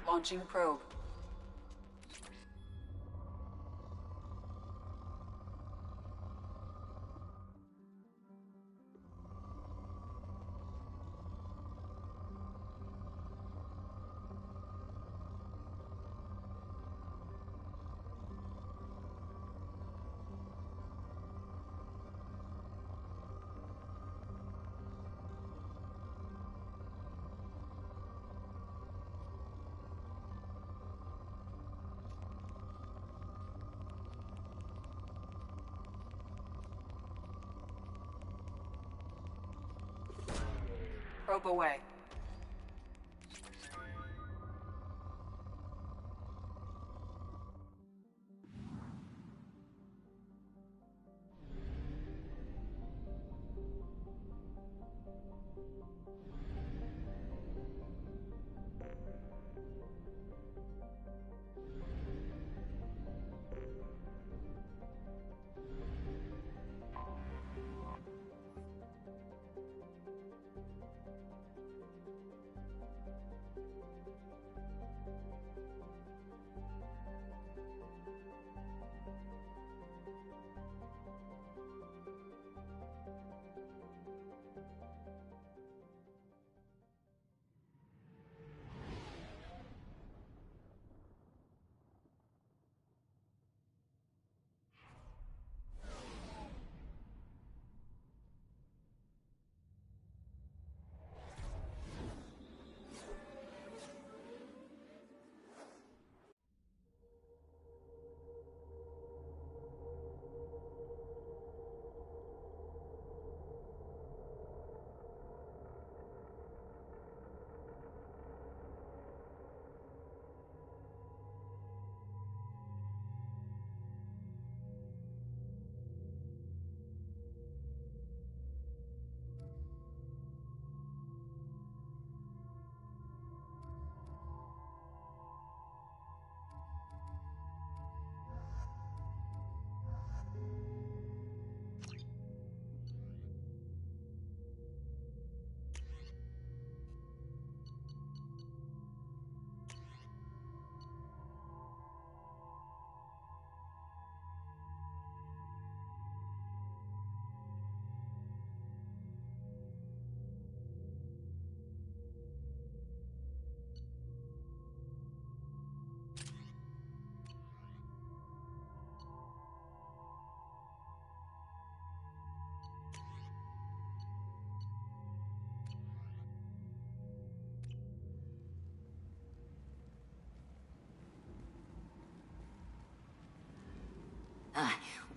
Launching probe. Probe away.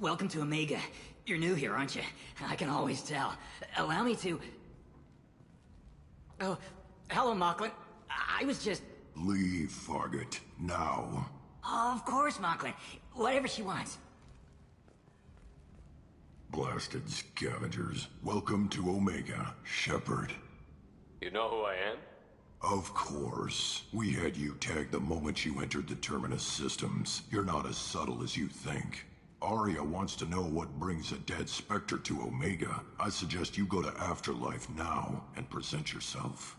Welcome to Omega. You're new here, aren't you? I can always tell. Allow me to... Oh, hello, Mocklin. I was just... Leave, Fargate. Now. Oh, of course, Mocklin. Whatever she wants. Blasted scavengers. Welcome to Omega, Shepard. You know who I am? Of course. We had you tagged the moment you entered the Terminus systems. You're not as subtle as you think. Aria wants to know what brings a dead Spectre to Omega. I suggest you go to Afterlife now and present yourself.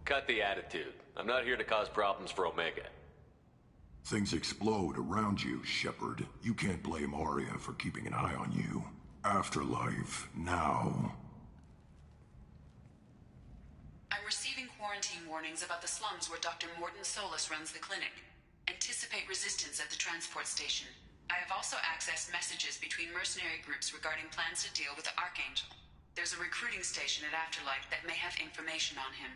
Cut the attitude. I'm not here to cause problems for Omega. Things explode around you, Shepard. You can't blame Aria for keeping an eye on you. Afterlife, now. I'm receiving quarantine warnings about the slums where Dr. Morton Solus runs the clinic. Anticipate resistance at the transport station. I have also accessed messages between mercenary groups regarding plans to deal with the Archangel. There's a recruiting station at Afterlife that may have information on him.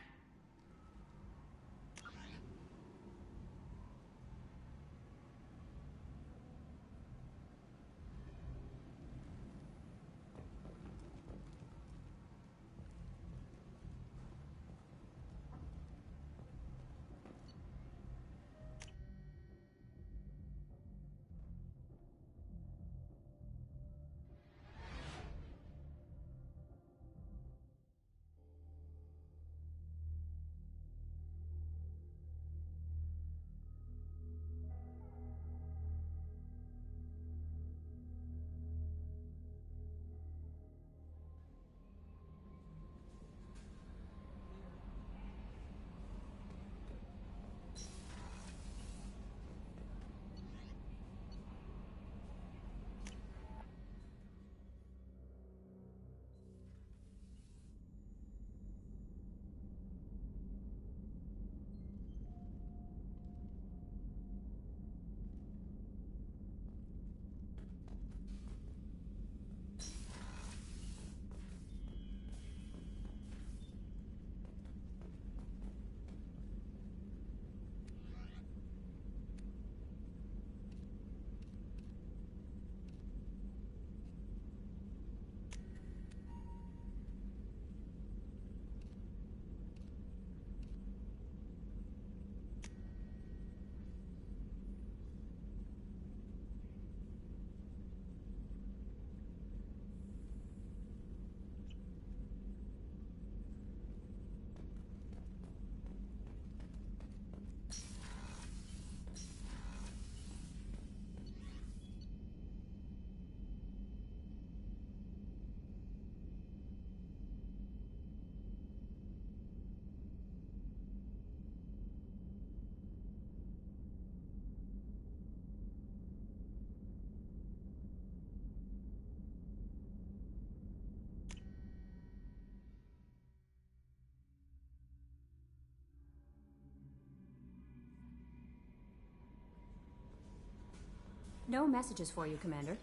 no messages for you, Commander.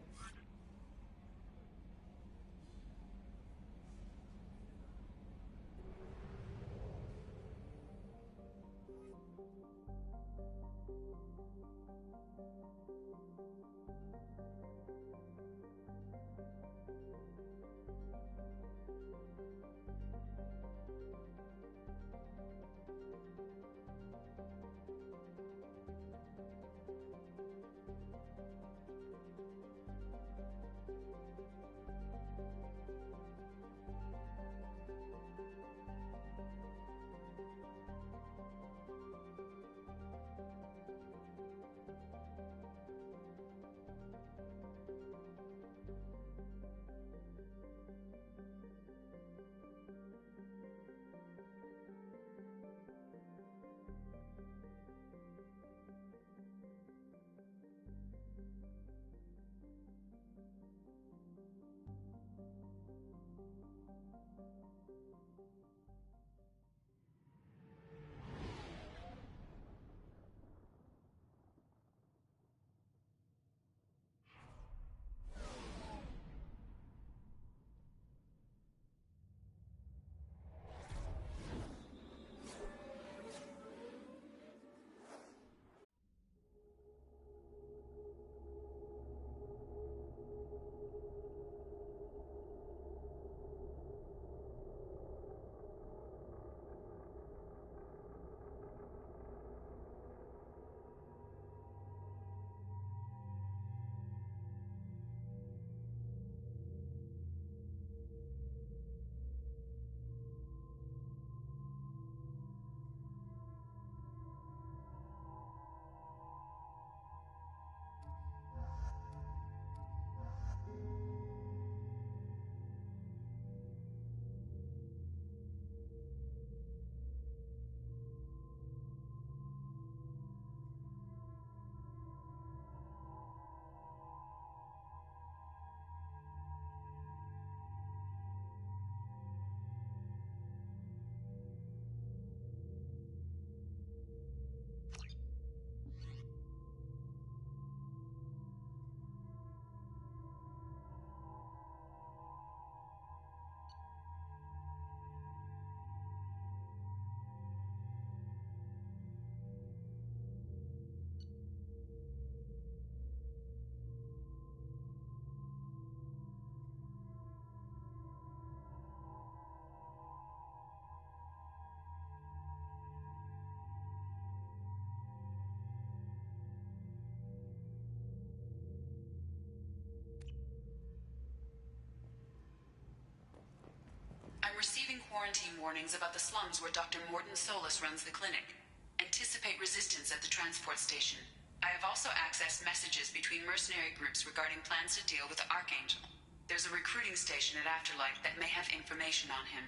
I'm receiving quarantine warnings about the slums where Dr. Mordin Solus runs the clinic. Anticipate resistance at the transport station. I have also accessed messages between mercenary groups regarding plans to deal with the Archangel. There's a recruiting station at Afterlight that may have information on him.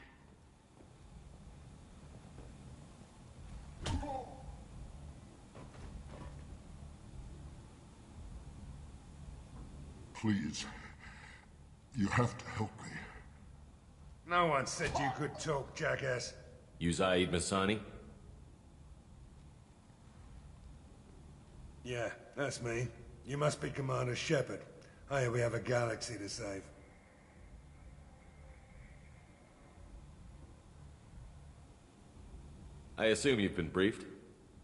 Please. You have to help me. No one said you could talk, jackass. You Zaid Masani? Yeah, that's me. You must be Commander Shepard. Hey, we have a galaxy to save. I assume you've been briefed?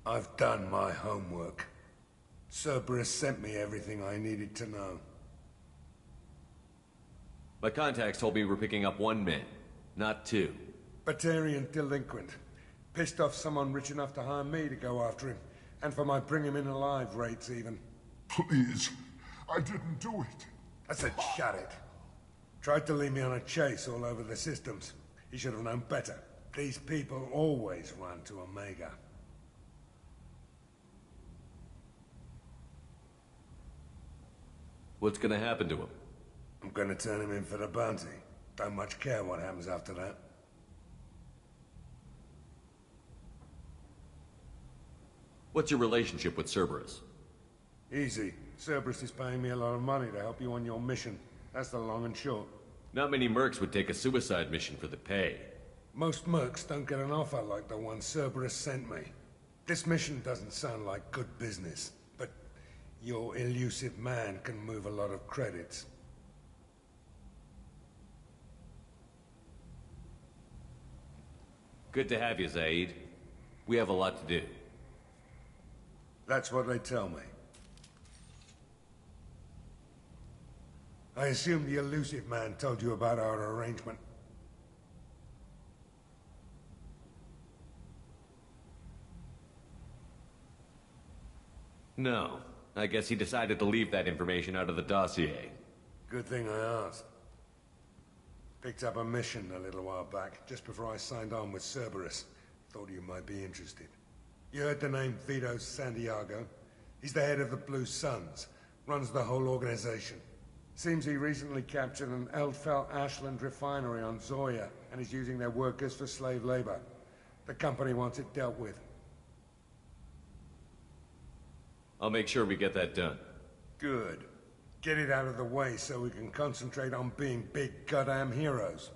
I've done my homework. Cerberus sent me everything I needed to know. My contacts told me we're picking up one man, not two. Batarian delinquent. Pissed off someone rich enough to hire me to go after him. And for my bring him in alive rates even. Please. I didn't do it. I said shut it. Tried to lead me on a chase all over the systems. He should have known better. These people always run to Omega. What's gonna happen to him? I'm gonna turn him in for the bounty. Don't much care what happens after that. What's your relationship with Cerberus? Easy. Cerberus is paying me a lot of money to help you on your mission. That's the long and short. Not many mercs would take a suicide mission for the pay. Most mercs don't get an offer like the one Cerberus sent me. This mission doesn't sound like good business, but Your elusive man can move a lot of credits. Good to have you, Zaid. We have a lot to do. That's what they tell me. I assume the elusive man told you about our arrangement. No. I guess he decided to leave that information out of the dossier. Good thing I asked. Picked up a mission a little while back, just before I signed on with Cerberus. Thought you might be interested. You heard the name Vito Santiago? He's the head of the Blue Suns, runs the whole organization. Seems he recently captured an Eldfell Ashland refinery on Zoya, and is using their workers for slave labor. The company wants it dealt with. I'll make sure we get that done. Good. Get it out of the way so we can concentrate on being big goddamn heroes.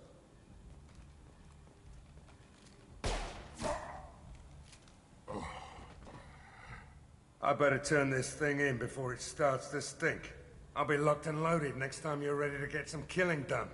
I better turn this thing in before it starts to stink. I'll be locked and loaded next time you're ready to get some killing done.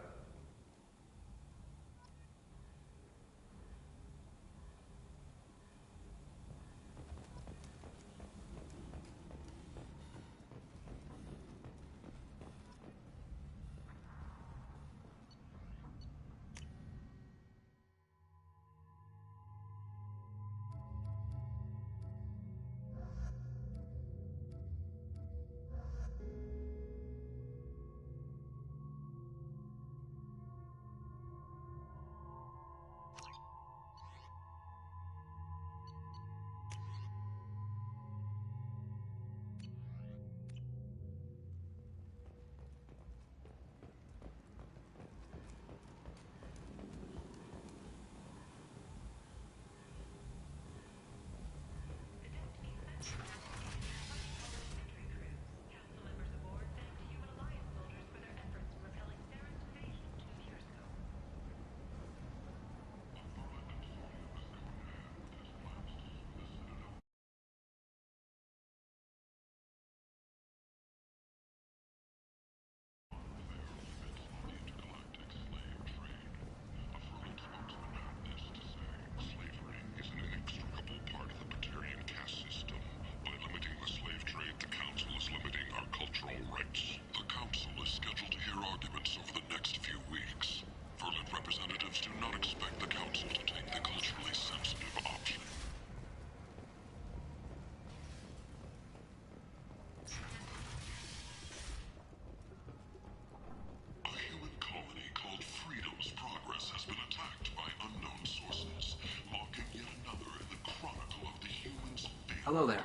Hello there.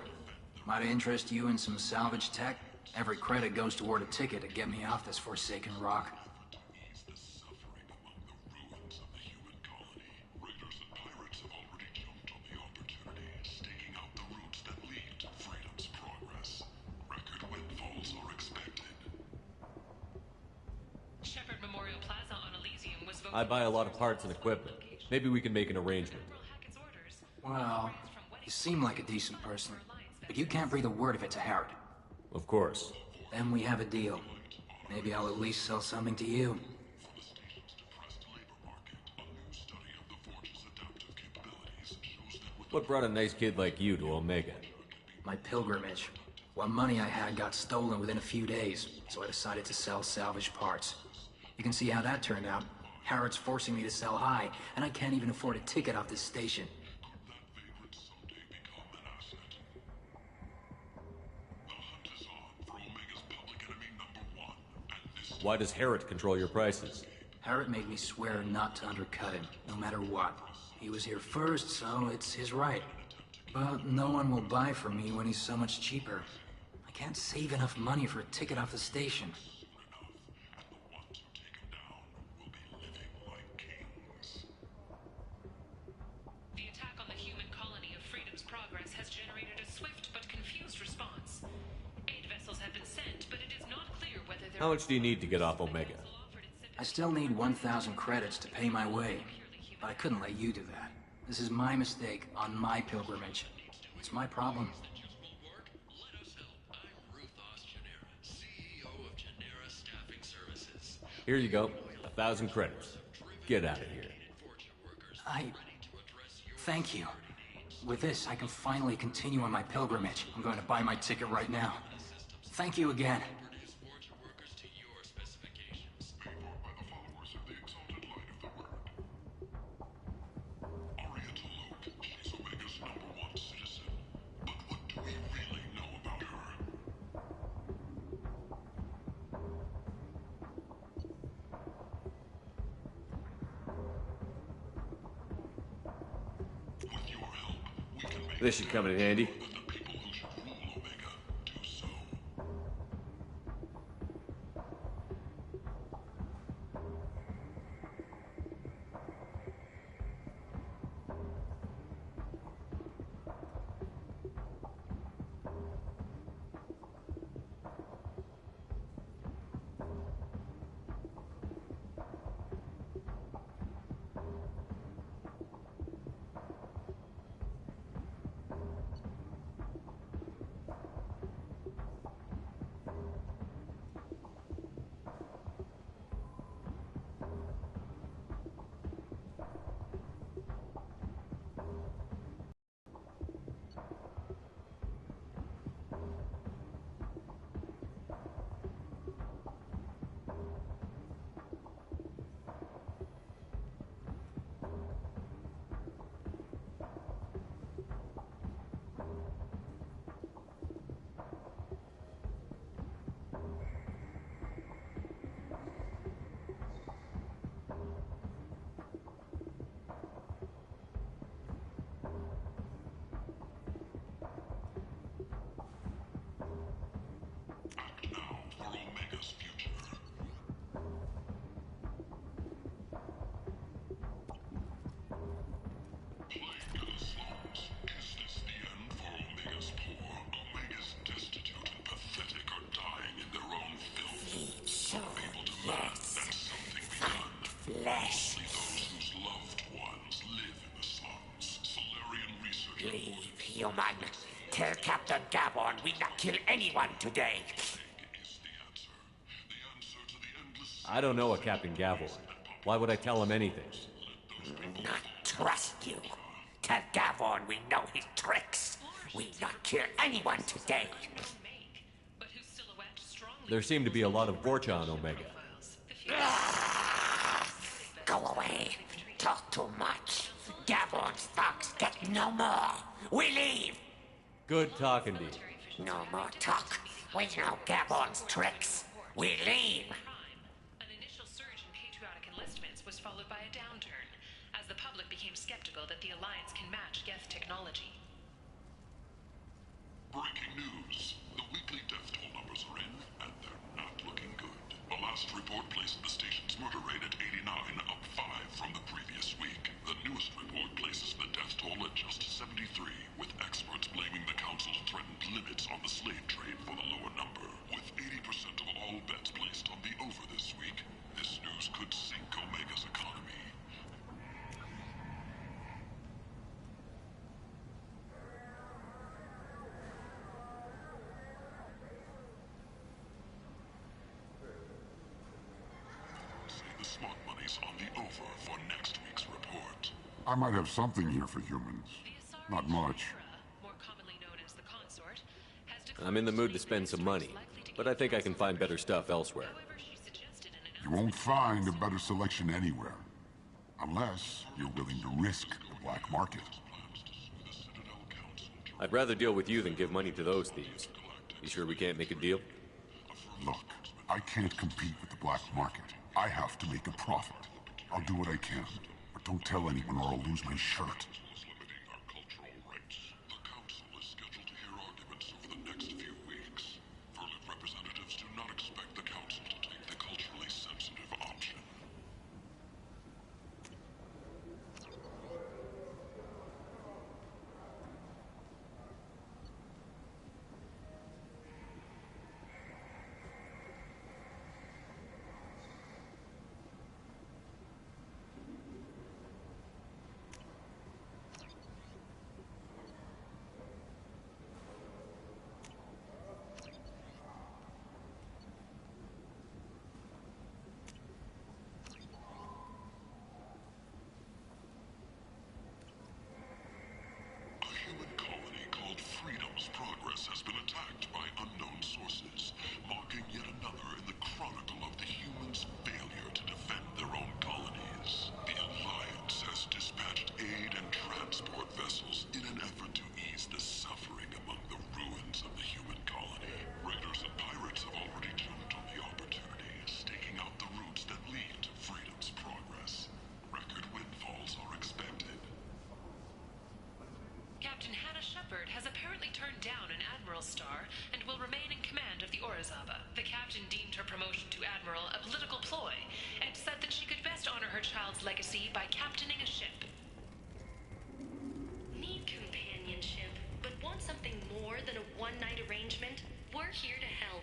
Might I interest you in some salvage tech? Every credit goes toward a ticket to get me off this forsaken rock. Shepherd Memorial Plaza on Elysium was voted. I buy a lot of parts and equipment. Maybe we can make an arrangement. Well, you seem like a decent person, but you can't breathe a word of it to Harrod. Of course. Then we have a deal. Maybe I'll at least sell something to you. What brought a nice kid like you to Omega? My pilgrimage. What money I had got stolen within a few days, so I decided to sell salvage parts. You can see how that turned out. Harrod's forcing me to sell high, and I can't even afford a ticket off this station. Why does Harrod control your prices? Harrod made me swear not to undercut him, no matter what. He was here first, so it's his right. But no one will buy from me when he's so much cheaper. I can't save enough money for a ticket off the station. The attack on the human colony of Freedom's Progress has generated a swift but confused response. 8 vessels have been sent, but it is not clear whether they're... How much do you need to get off Omega? I still need 1,000 credits to pay my way, but I couldn't let you do that. This is my mistake on my pilgrimage. It's my problem. Let us help. I'm Ruth Here you go. 1,000 credits. Get out of here. Thank you. With this, I can finally continue on my pilgrimage. I'm going to buy my ticket right now. Thank you again. This should come in handy. Flesh. Leave, human. Tell Captain Gavon we'll not kill anyone today. I don't know a Captain Gavel. Why would I tell him anything? Not trust you. Tell Gavon we know his tricks. We'll not kill anyone today. There seem to be a lot of Vorcha on Omega. Go away. Talk too much. Gavon's thugs get no more. We leave. Good talking to you. No more talk. We know Gavon's tricks. We leave. An initial surge in patriotic enlistments was followed by a downturn, as the public became skeptical that the Alliance can match Geth technology. Breaking news. The weekly death toll numbers are in, and they're not looking good. The last report placed the station's murder rate at 89, up 5 from the previous week. The newest report places the death toll at just 73, with experts blaming the Council's threatened limits on the slave trade for the lower number. With 80% of all bets placed on the over this week, this news could sink Omega's economy. Say the smart money's on the over for next week's report. I might have something here for humans. Not much. More commonly known as the Consort, has I'm in the mood to spend some money, but I think I can find better stuff elsewhere. However, she suggested an You won't find a better selection anywhere. Unless you're willing to risk the black market. I'd rather deal with you than give money to those thieves. You sure we can't make a deal? Look, I can't compete with the black market. I have to make a profit. I'll do what I can. But don't tell anyone or I'll lose my shirt. Limiting our cultural rights. The Council is scheduled to hear arguments over the next few weeks. Verlip representatives do not expect the Council to take the culturally sensitive option. turned down an admiral's star and will remain in command of the Orizaba. The captain deemed her promotion to admiral a political ploy and said that she could best honor her child's legacy by captaining a ship. Need companionship, but want something more than a one-night arrangement? We're here to help.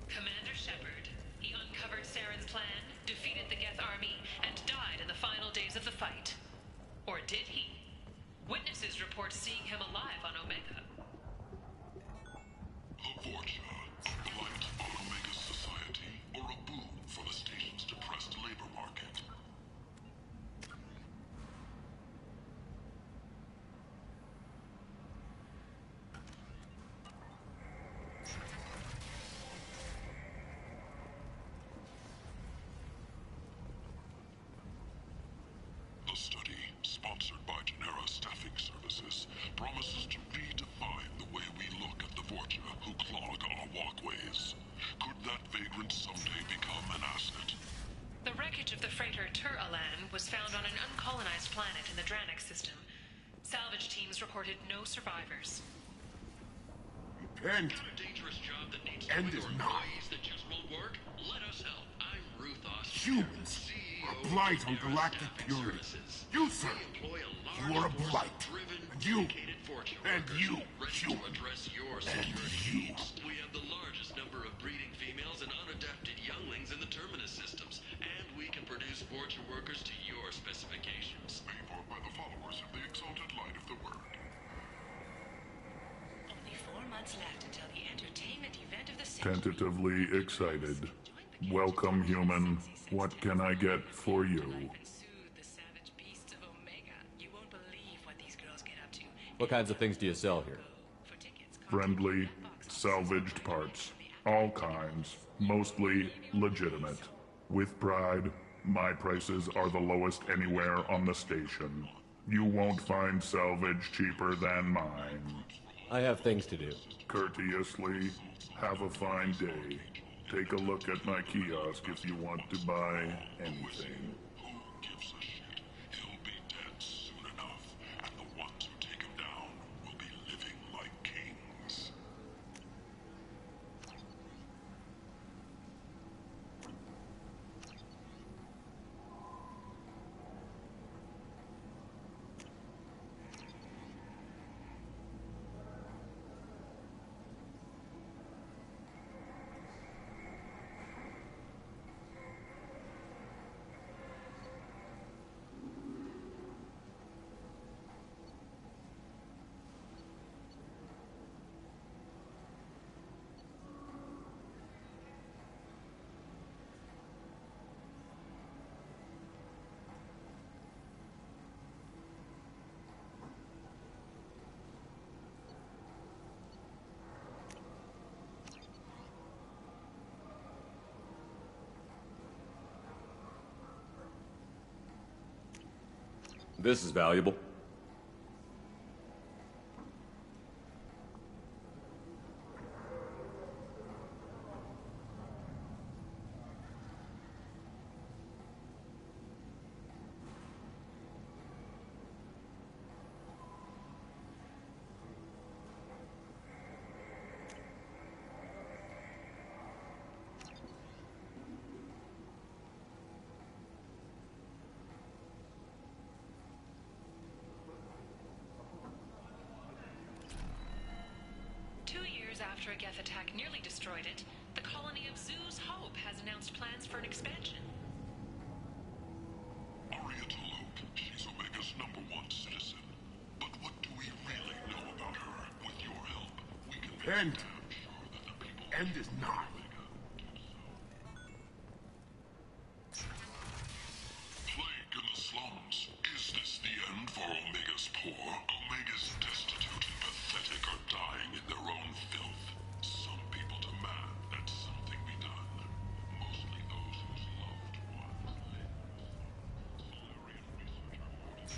Commander Shepard. He uncovered Saren's plan, defeated the Geth army, and died in the final days of the fight. Or did he? Witnesses report seeing him alive on Omega. The Vorcha, a blight on Omega's society, or a boon for the station's depressed labor market? The study, sponsored by Genera Staffing Services, promises to redefine the way we look at the Vorcha who clog our walkways. Could that vagrant someday become an asset? The wreckage of the freighter Tur-Alan was found on an uncolonized planet in the Dranik system. Salvage teams reported no survivors. Repent. Got a dangerous job that needs End doing is or nigh. employees that just won't work? Let us help. I'm Ruth Austin. Humans CEO are blight on of Genera galactic Staffing purity. Services. You, sir, We employ a you large are a force of blight. driven, And you, dedicated Vorcha and workers you, ready human. to address your And security you. needs. We have the largest number of breeding females and unadapted younglings in the Terminus systems, and we can produce Vorcha workers to your specifications. Paid for by the followers of the exalted light of the Word. Only 4 months left until the entertainment event of the century. Tentatively excited. Welcome, human. What can I get for you? What kinds of things do you sell here? Friendly, salvaged parts. All kinds. Mostly legitimate. With pride, my prices are the lowest anywhere on the station. You won't find salvage cheaper than mine. I have things to do. Courteously, have a fine day. Take a look at my kiosk if you want to buy anything. Who gives a shit? He'll be dead soon enough, and the ones who take him down will be living like kings. This is valuable. After a Geth attack nearly destroyed it, the colony of Zoo's Hope has announced plans for an expansion. Aria T'Loak, she's Omega's #1 citizen. But what do we really know about her? With your help, we can make End. damn sure that the people End is nigh. Plague in the slums. Is this the end for Omega's poor? Omega's destitute and pathetic are dying in their own filth. Some people demand that something be done. Mostly those whose loved ones live. Solarian researcher Morton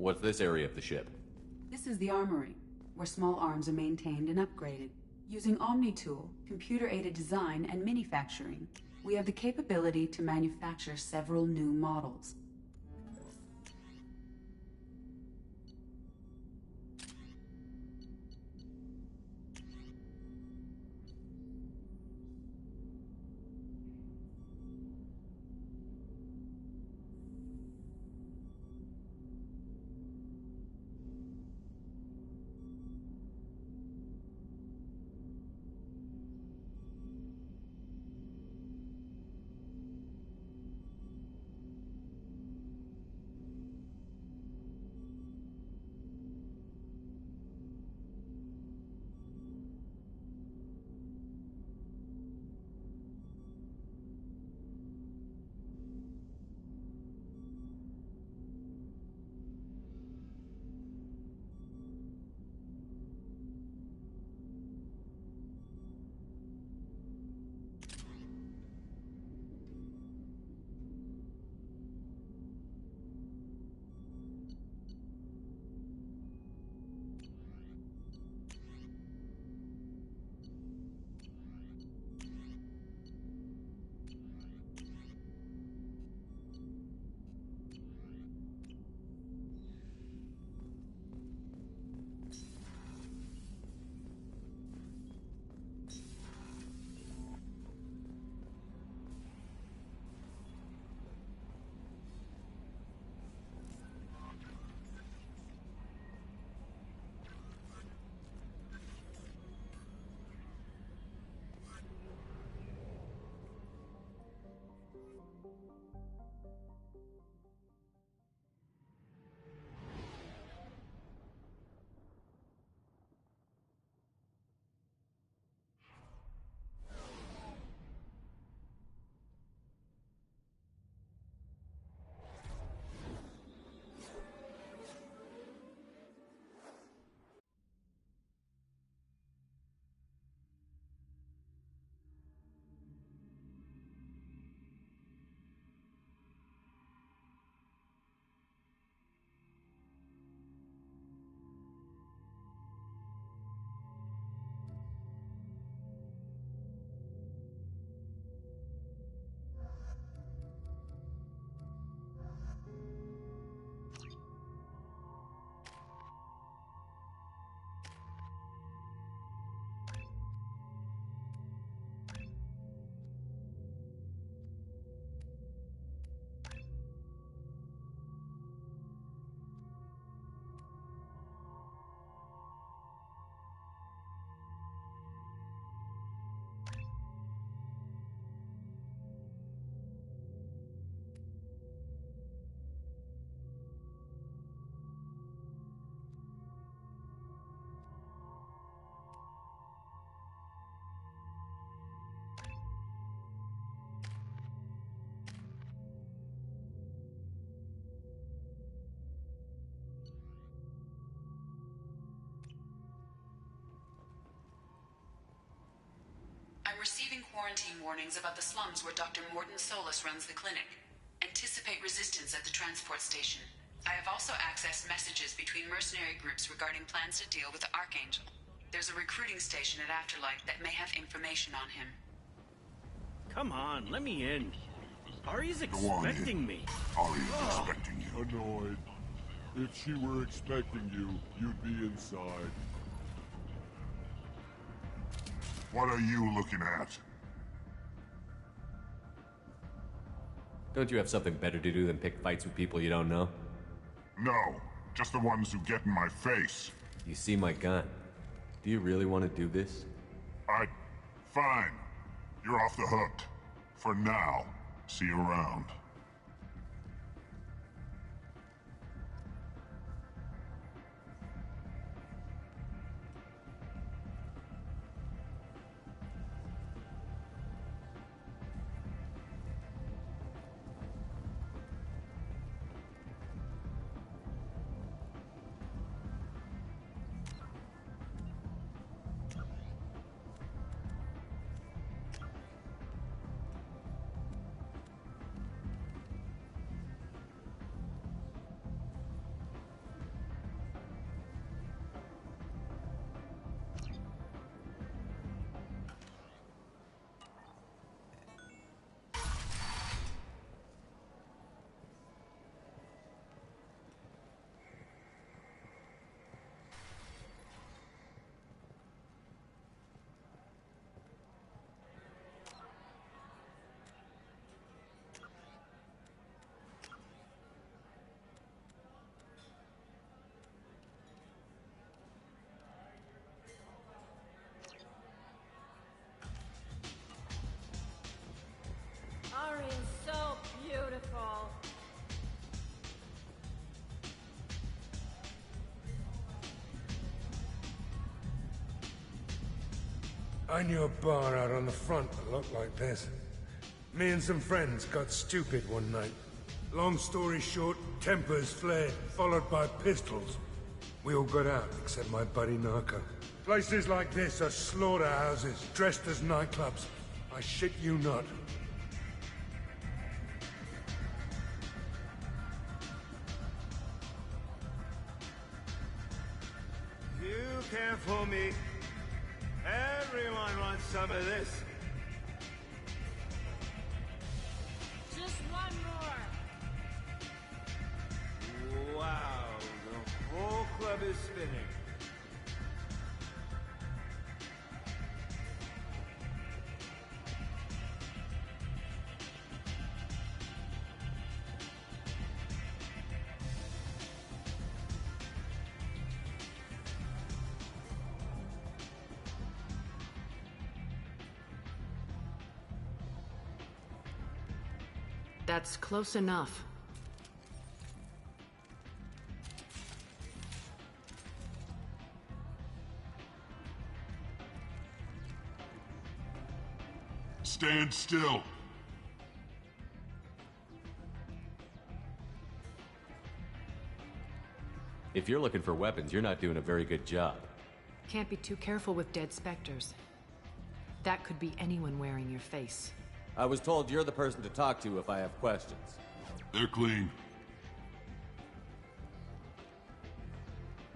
What's this area of the ship? This is the armory, where small arms are maintained and upgraded. Using Omni-Tool, computer-aided design, and manufacturing, we have the capability to manufacture several new models. I'm receiving quarantine warnings about the slums where Dr. Morden Solus runs the clinic. Anticipate resistance at the transport station. I have also accessed messages between mercenary groups regarding plans to deal with the Archangel. There's a recruiting station at Afterlight that may have information on him. Come on, let me in. Ari's Go on expecting in. me. Ari's expecting you. Annoyed. If she were expecting you, you'd be inside. What are you looking at? Don't you have something better to do than pick fights with people you don't know? No, just the ones who get in my face. You see my gun. Do you really want to do this? Fine. You're off the hook. For now. See you around. I knew a bar out on the front that looked like this. Me and some friends got stupid one night. Long story short, tempers flared, followed by pistols. We all got out, except my buddy Narco. Places like this are slaughterhouses, dressed as nightclubs. I shit you not. You can't fool me. Everyone wants some of this. Just one more. Wow, the whole club is spinning. That's close enough. Stand still. If you're looking for weapons, you're not doing a very good job. Can't be too careful with dead specters. That could be anyone wearing your face. I was told you're the person to talk to if I have questions. They're clean.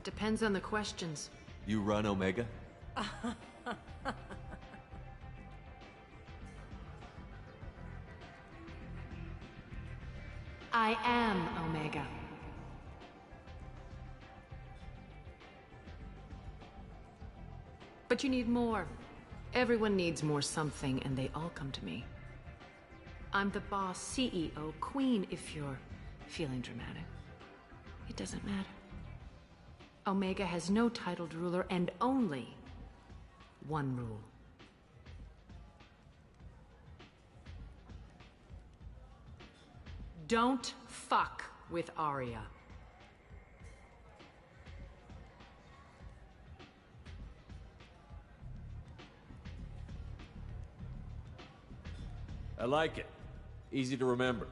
Depends on the questions. You run Omega? I am Omega. But you need more. Everyone needs more something, and they all come to me. I'm the boss, CEO, queen, if you're feeling dramatic. It doesn't matter. Omega has no titled ruler and only one rule. Don't fuck with Aria. I like it. Easy to remember.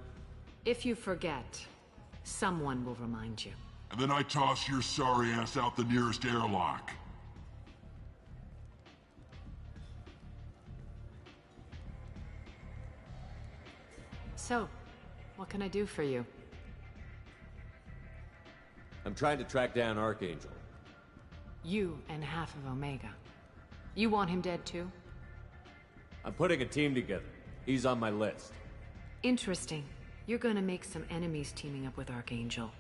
If you forget, someone will remind you. And then I toss your sorry ass out the nearest airlock. So, what can I do for you? I'm trying to track down Archangel. You and half of Omega. You want him dead too? I'm putting a team together. He's on my list. Interesting. You're gonna make some enemies teaming up with Archangel.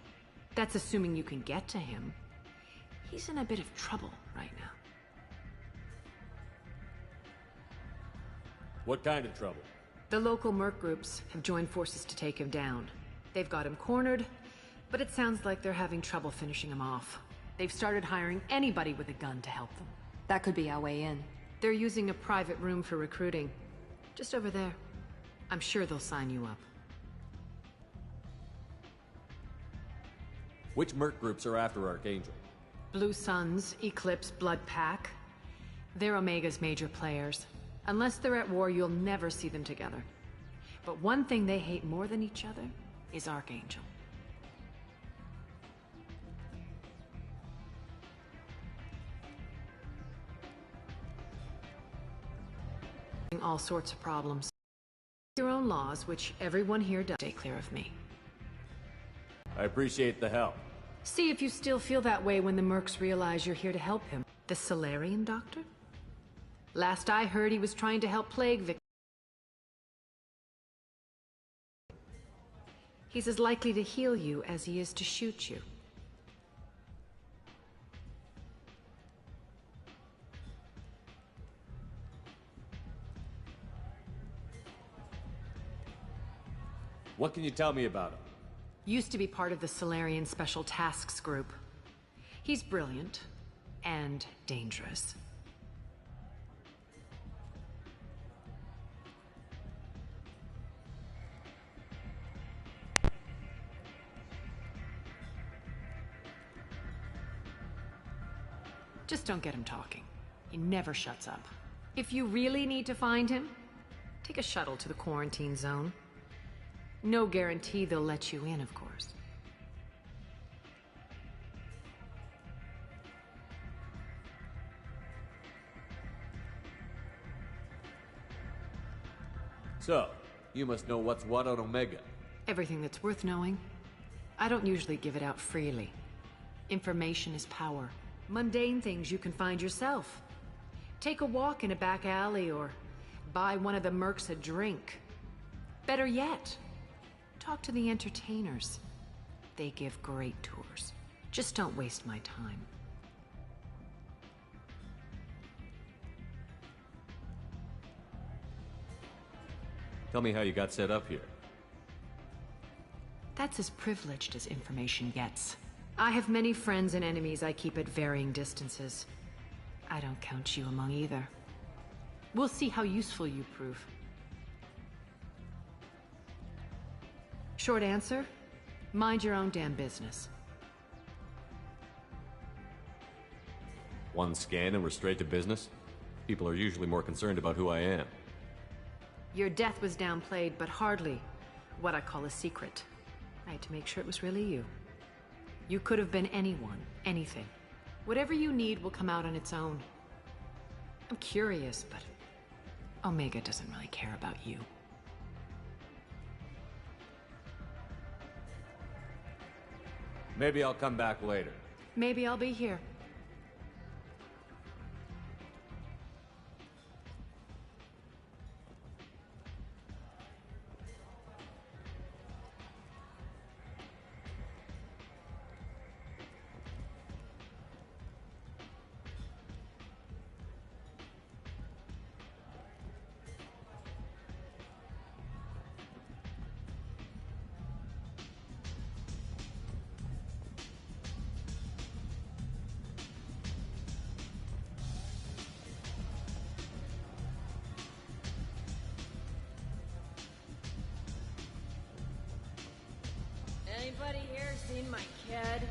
That's assuming you can get to him. He's in a bit of trouble right now. What kind of trouble? The local merc groups have joined forces to take him down. They've got him cornered, but it sounds like they're having trouble finishing him off. They've started hiring anybody with a gun to help them. That could be our way in. They're using a private room for recruiting. Just over there. I'm sure they'll sign you up. Which merc groups are after Archangel? Blue Suns, Eclipse, Blood Pack. They're Omega's major players. Unless they're at war, you'll never see them together. But one thing they hate more than each other is Archangel. All sorts of problems. Your own laws, which everyone here does. Stay clear of me. I appreciate the help. See if you still feel that way when the mercs realize you're here to help him. The Salarian doctor? Last I heard, he was trying to help plague victims. He's as likely to heal you as he is to shoot you. What can you tell me about him? Used to be part of the Salarian Special Tasks Group. He's brilliant and dangerous. Just don't get him talking. He never shuts up. If you really need to find him, take a shuttle to the quarantine zone. No guarantee they'll let you in, of course. So, you must know what's what on Omega. Everything that's worth knowing. I don't usually give it out freely. Information is power. Mundane things you can find yourself. Take a walk in a back alley or buy one of the mercs a drink. Better yet, talk to the entertainers. They give great tours. Just don't waste my time. Tell me how you got set up here. That's as privileged as information gets. I have many friends and enemies I keep at varying distances. I don't count you among either. We'll see how useful you prove. Short answer, mind your own damn business. One scan and we're straight to business? People are usually more concerned about who I am. Your death was downplayed, but hardly what I call a secret. I had to make sure it was really you. You could have been anyone, anything. Whatever you need will come out on its own. I'm curious, but Omega doesn't really care about you. Maybe I'll come back later. Maybe I'll be here. Anybody here seen my kid?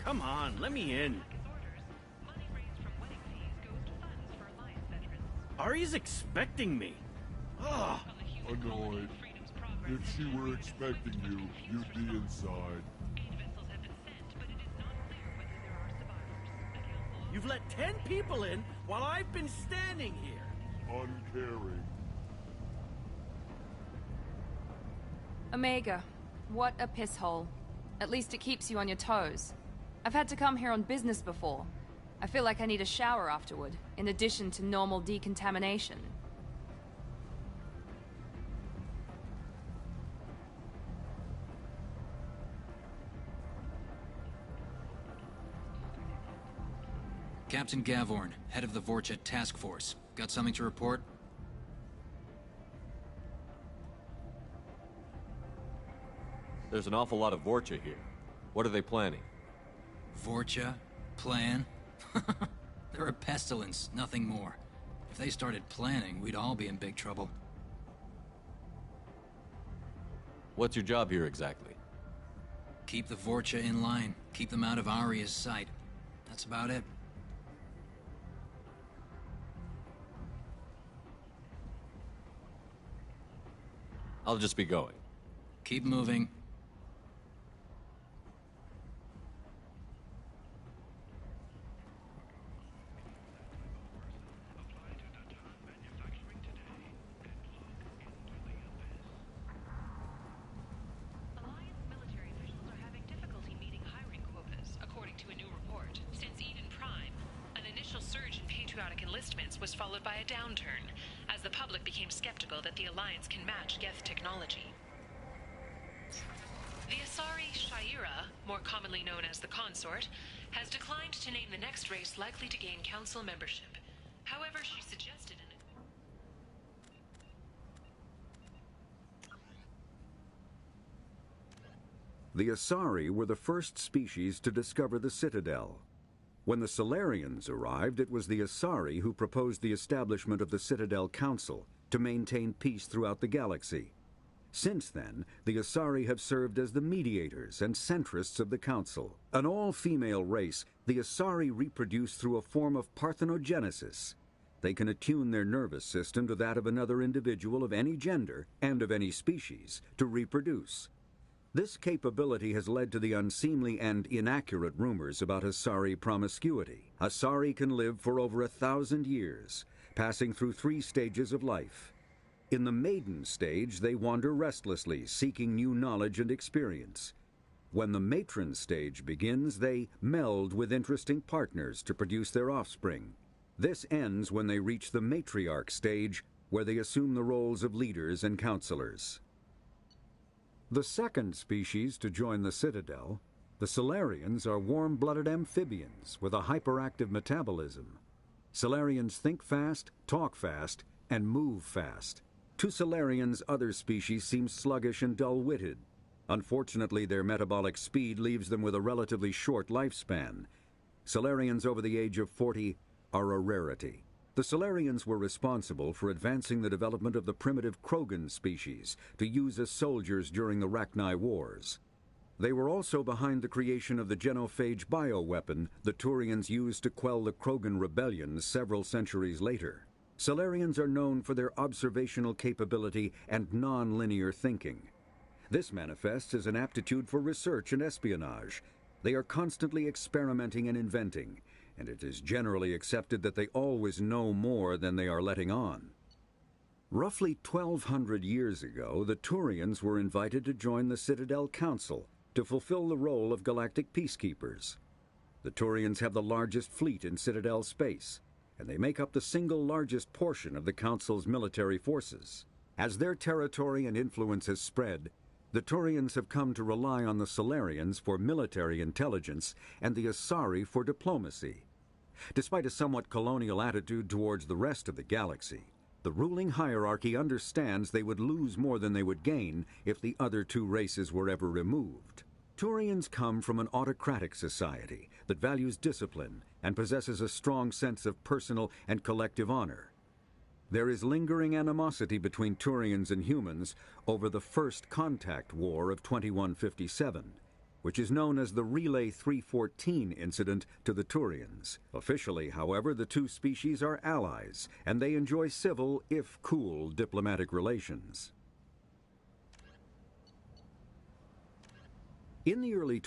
Come on, let me in. Ari's expecting me. Ugh. Annoyed. If she were expecting you, you'd be inside. You've let 10 people in while I've been standing here. Uncaring. Omega, what a piss hole. At least it keeps you on your toes. I've had to come here on business before. I feel like I need a shower afterward, in addition to normal decontamination. Captain Gavorn, head of the Vorcha Task Force. Got something to report? There's an awful lot of Vorcha here. What are they planning? Vorcha? Plan? They're a pestilence, nothing more. If they started planning, we'd all be in big trouble. What's your job here exactly? Keep the Vorcha in line. Keep them out of Aria's sight. That's about it. I'll just be going. Keep moving. Was followed by a downturn, as the public became skeptical that the Alliance can match Geth technology. The Asari Shaira, more commonly known as the Consort, has declined to name the next race likely to gain council membership. However, she suggested The Asari were the first species to discover the Citadel. When the Salarians arrived, it was the Asari who proposed the establishment of the Citadel Council to maintain peace throughout the galaxy. Since then, the Asari have served as the mediators and centrists of the Council. An all-female race, the Asari reproduce through a form of parthenogenesis. They can attune their nervous system to that of another individual of any gender and of any species to reproduce. This capability has led to the unseemly and inaccurate rumors about Asari promiscuity. Asari can live for over 1,000 years, passing through 3 stages of life. In the maiden stage, they wander restlessly, seeking new knowledge and experience. When the matron stage begins, they meld with interesting partners to produce their offspring. This ends when they reach the matriarch stage, where they assume the roles of leaders and counselors. The second species to join the Citadel, the Salarians, are warm-blooded amphibians with a hyperactive metabolism. Salarians think fast, talk fast, and move fast. To Salarians, other species seem sluggish and dull-witted. Unfortunately, their metabolic speed leaves them with a relatively short lifespan. Salarians over the age of 40 are a rarity. The Salarians were responsible for advancing the development of the primitive Krogan species to use as soldiers during the Rachni Wars. They were also behind the creation of the genophage bioweapon the Turians used to quell the Krogan rebellions several centuries later. Salarians are known for their observational capability and non-linear thinking. This manifests as an aptitude for research and espionage. They are constantly experimenting and inventing, and it is generally accepted that they always know more than they are letting on. Roughly 1,200 years ago, the Turians were invited to join the Citadel Council to fulfill the role of galactic peacekeepers. The Turians have the largest fleet in Citadel space, and they make up the single largest portion of the Council's military forces. As their territory and influence has spread, the Turians have come to rely on the Salarians for military intelligence and the Asari for diplomacy. Despite a somewhat colonial attitude towards the rest of the galaxy, the ruling hierarchy understands they would lose more than they would gain if the other 2 races were ever removed. Turians come from an autocratic society that values discipline and possesses a strong sense of personal and collective honor. There is lingering animosity between Turians and humans over the First Contact War of 2157, which is known as the Relay 314 incident to the Turians. Officially, however, the 2 species are allies, and they enjoy civil, if cool, diplomatic relations. In the early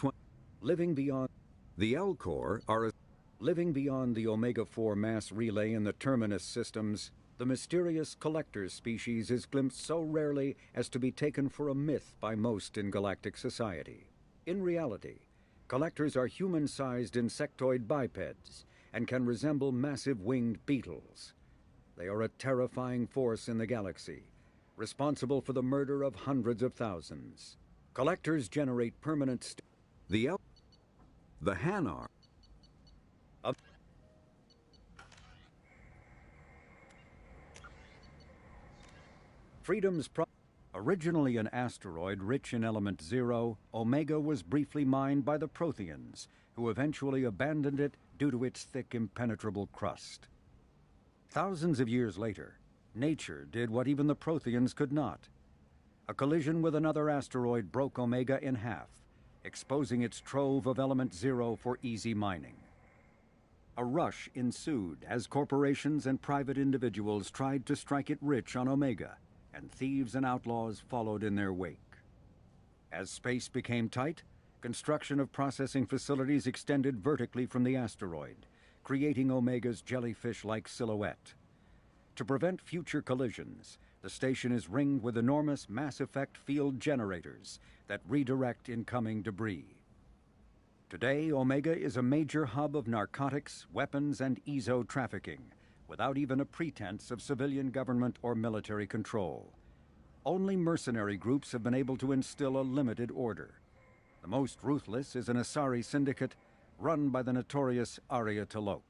living beyond the Elcor are living beyond the Omega-4 mass relay in the Terminus systems. The mysterious Collector species is glimpsed so rarely as to be taken for a myth by most in galactic society. In reality, Collectors are human-sized insectoid bipeds and can resemble massive winged beetles. They are a terrifying force in the galaxy, responsible for the murder of hundreds of thousands. Collectors generate permanent the Hanar Originally an asteroid rich in element 0, Omega was briefly mined by the Protheans, who eventually abandoned it due to its thick, impenetrable crust. Thousands of years later, nature did what even the Protheans could not. A collision with another asteroid broke Omega in half, exposing its trove of element 0 for easy mining. A rush ensued as corporations and private individuals tried to strike it rich on Omega, and thieves and outlaws followed in their wake. As space became tight, construction of processing facilities extended vertically from the asteroid, creating Omega's jellyfish-like silhouette. To prevent future collisions, the station is ringed with enormous mass-effect field generators that redirect incoming debris. Today, Omega is a major hub of narcotics, weapons, and EZO trafficking, without even a pretense of civilian government or military control. Only mercenary groups have been able to instill a limited order. The most ruthless is an Asari syndicate run by the notorious Arya T'Loak.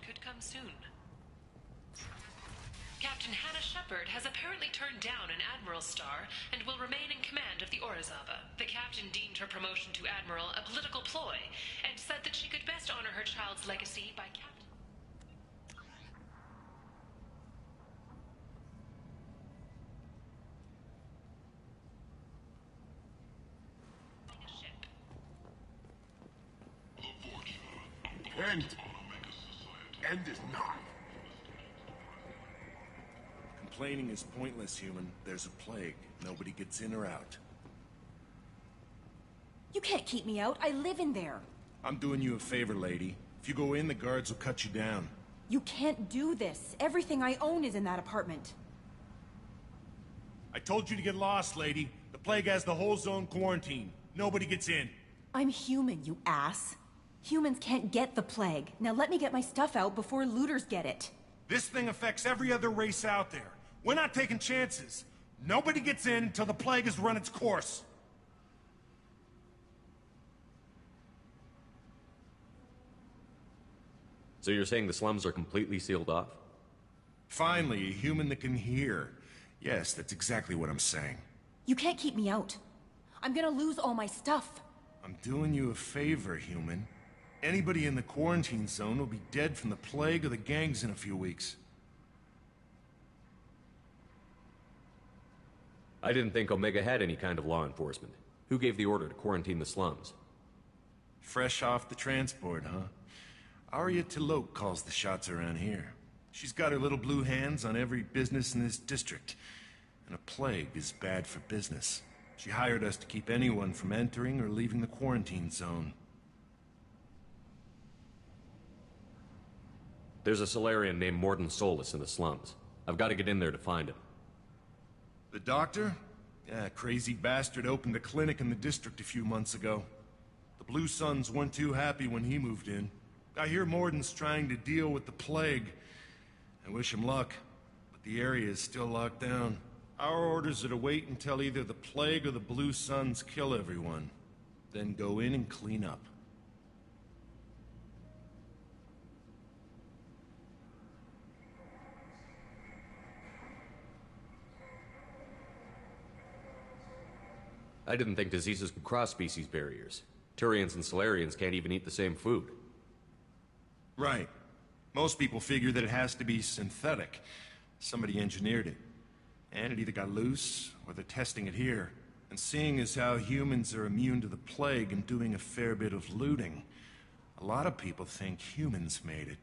Could come soon. Captain Hannah Shepard has apparently turned down an admiral's star and will remain in command of the Orizaba. The captain deemed her promotion to admiral a political ploy and said that she could best honor her child's legacy by captain. End is nigh. Complaining is pointless, human. There's a plague. Nobody gets in or out. You can't keep me out. I live in there. I'm doing you a favor, lady. If you go in, the guards will cut you down. You can't do this. Everything I own is in that apartment. I told you to get lost, lady. The plague has the whole zone quarantined. Nobody gets in. I'm human, you ass. Humans can't get the plague. Now let me get my stuff out before looters get it. This thing affects every other race out there. We're not taking chances. Nobody gets in until the plague has run its course. So you're saying the slums are completely sealed off? Finally, a human that can hear. Yes, that's exactly what I'm saying. You can't keep me out. I'm gonna lose all my stuff. I'm doing you a favor, human. Anybody in the quarantine zone will be dead from the plague or the gangs in a few weeks. I didn't think Omega had any kind of law enforcement. Who gave the order to quarantine the slums? Fresh off the transport, huh? Arya T'Loak calls the shots around here. She's got her little blue hands on every business in this district. And a plague is bad for business. She hired us to keep anyone from entering or leaving the quarantine zone. There's a Solarian named Mordin Solus in the slums. I've got to get in there to find him. The doctor? Yeah, crazy bastard opened a clinic in the district a few months ago. The Blue Suns weren't too happy when he moved in. I hear Mordin's trying to deal with the plague. I wish him luck, but the area is still locked down. Our orders are to wait until either the plague or the Blue Suns kill everyone. Then go in and clean up. I didn't think diseases could cross species barriers. Turians and Solarians can't even eat the same food. Right. Most people figure that it has to be synthetic. Somebody engineered it. And it either got loose, or they're testing it here. And seeing as how humans are immune to the plague and doing a fair bit of looting, a lot of people think humans made it.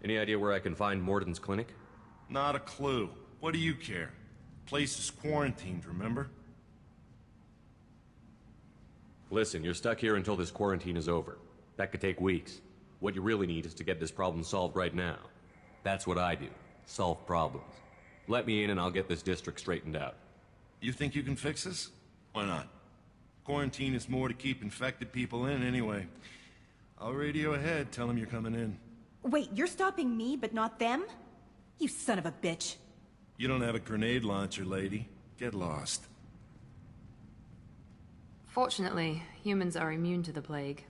Any idea where I can find Mordin's clinic? Not a clue. What do you care? Place is quarantined, remember? Listen, you're stuck here until this quarantine is over. That could take weeks. What you really need is to get this problem solved right now. That's what I do. Solve problems. Let me in and I'll get this district straightened out. You think you can fix this? Why not? Quarantine is more to keep infected people in anyway. I'll radio ahead, tell them you're coming in. Wait, you're stopping me, but not them? You son of a bitch. You don't have a grenade launcher, lady. Get lost. Fortunately, humans are immune to the plague.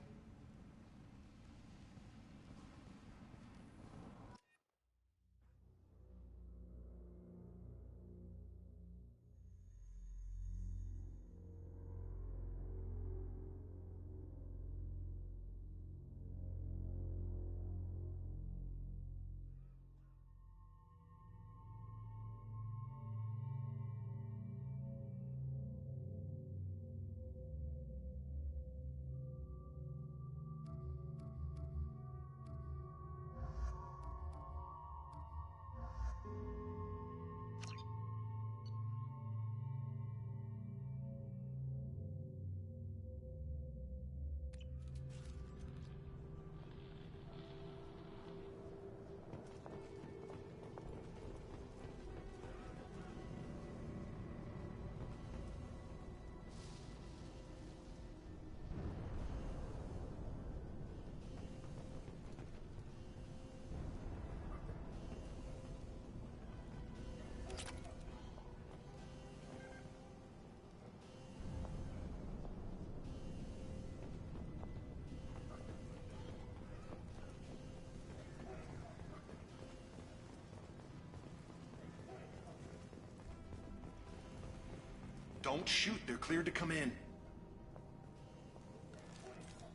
Don't shoot. They're cleared to come in.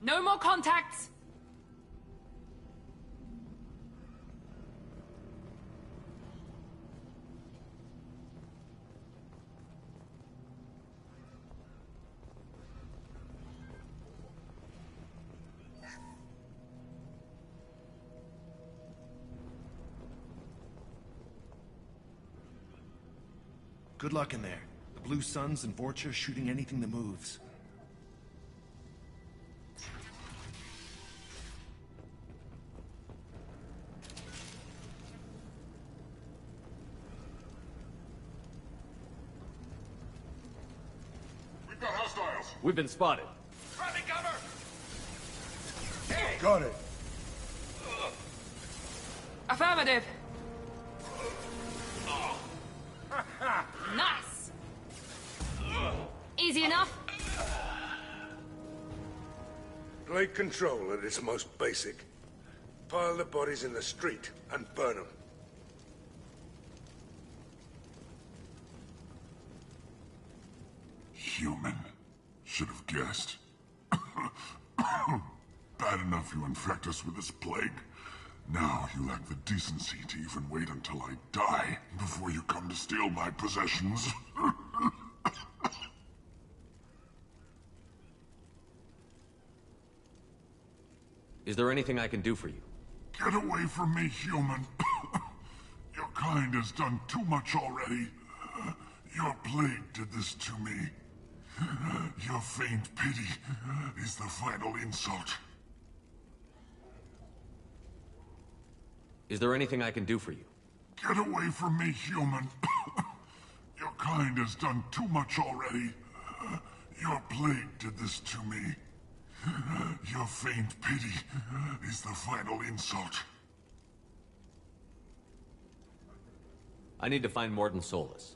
No more contacts! Good luck in there. The Blue Suns and Vorcha shooting anything that moves. We've got hostiles. We've been spotted. Grabbing cover! Got it. Affirmative. Nice. Easy enough. Plague control at its most basic. Pile the bodies in the street and burn them. Human. Should have guessed. Bad enough you infect us with this plague. Now you lack the decency to even wait until I die before you come to steal my possessions. Is there anything I can do for you? Get away from me, human. Your kind has done too much already. Your plague did this to me. Your faint pity is the final insult. Is there anything I can do for you? Get away from me, human. Your kind has done too much already. Your plague did this to me. Your faint pity is the final insult. I need to find Mordin Solus.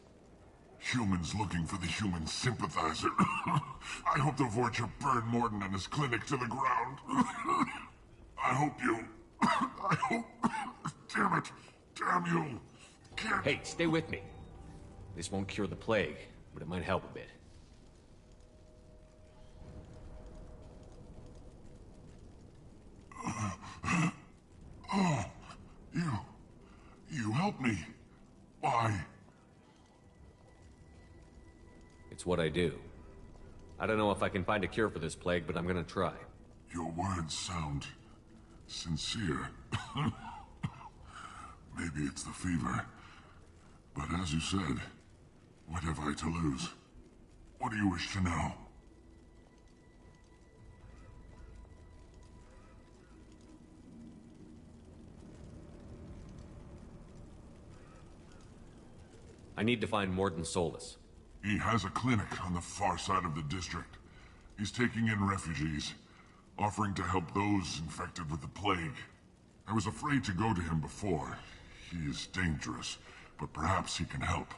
Humans looking for the human sympathizer. I hope the Vorcha burn Mordin and his clinic to the ground. I hope you... I hope... Damn it! Damn you! Can't... Hey, stay with me. This won't cure the plague, but it might help a bit. Oh, you helped me. Why? It's what I do. I don't know if I can find a cure for this plague, but I'm gonna try. Your words sound sincere. Maybe it's the fever. But as you said, what have I to lose? What do you wish to know? I need to find Mordin Solus. He has a clinic on the far side of the district. He's taking in refugees, offering to help those infected with the plague. I was afraid to go to him before. He is dangerous, but perhaps he can help.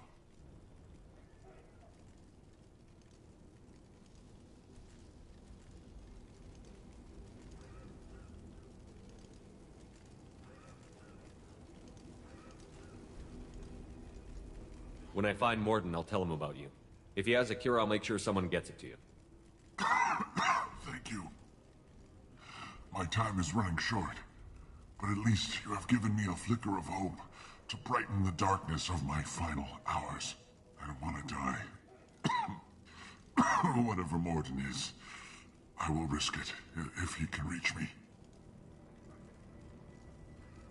When I find Mordin, I'll tell him about you. If he has a cure, I'll make sure someone gets it to you. Thank you. My time is running short, but at least you have given me a flicker of hope to brighten the darkness of my final hours. I don't want to die. Whatever Mordin is, I will risk it if he can reach me.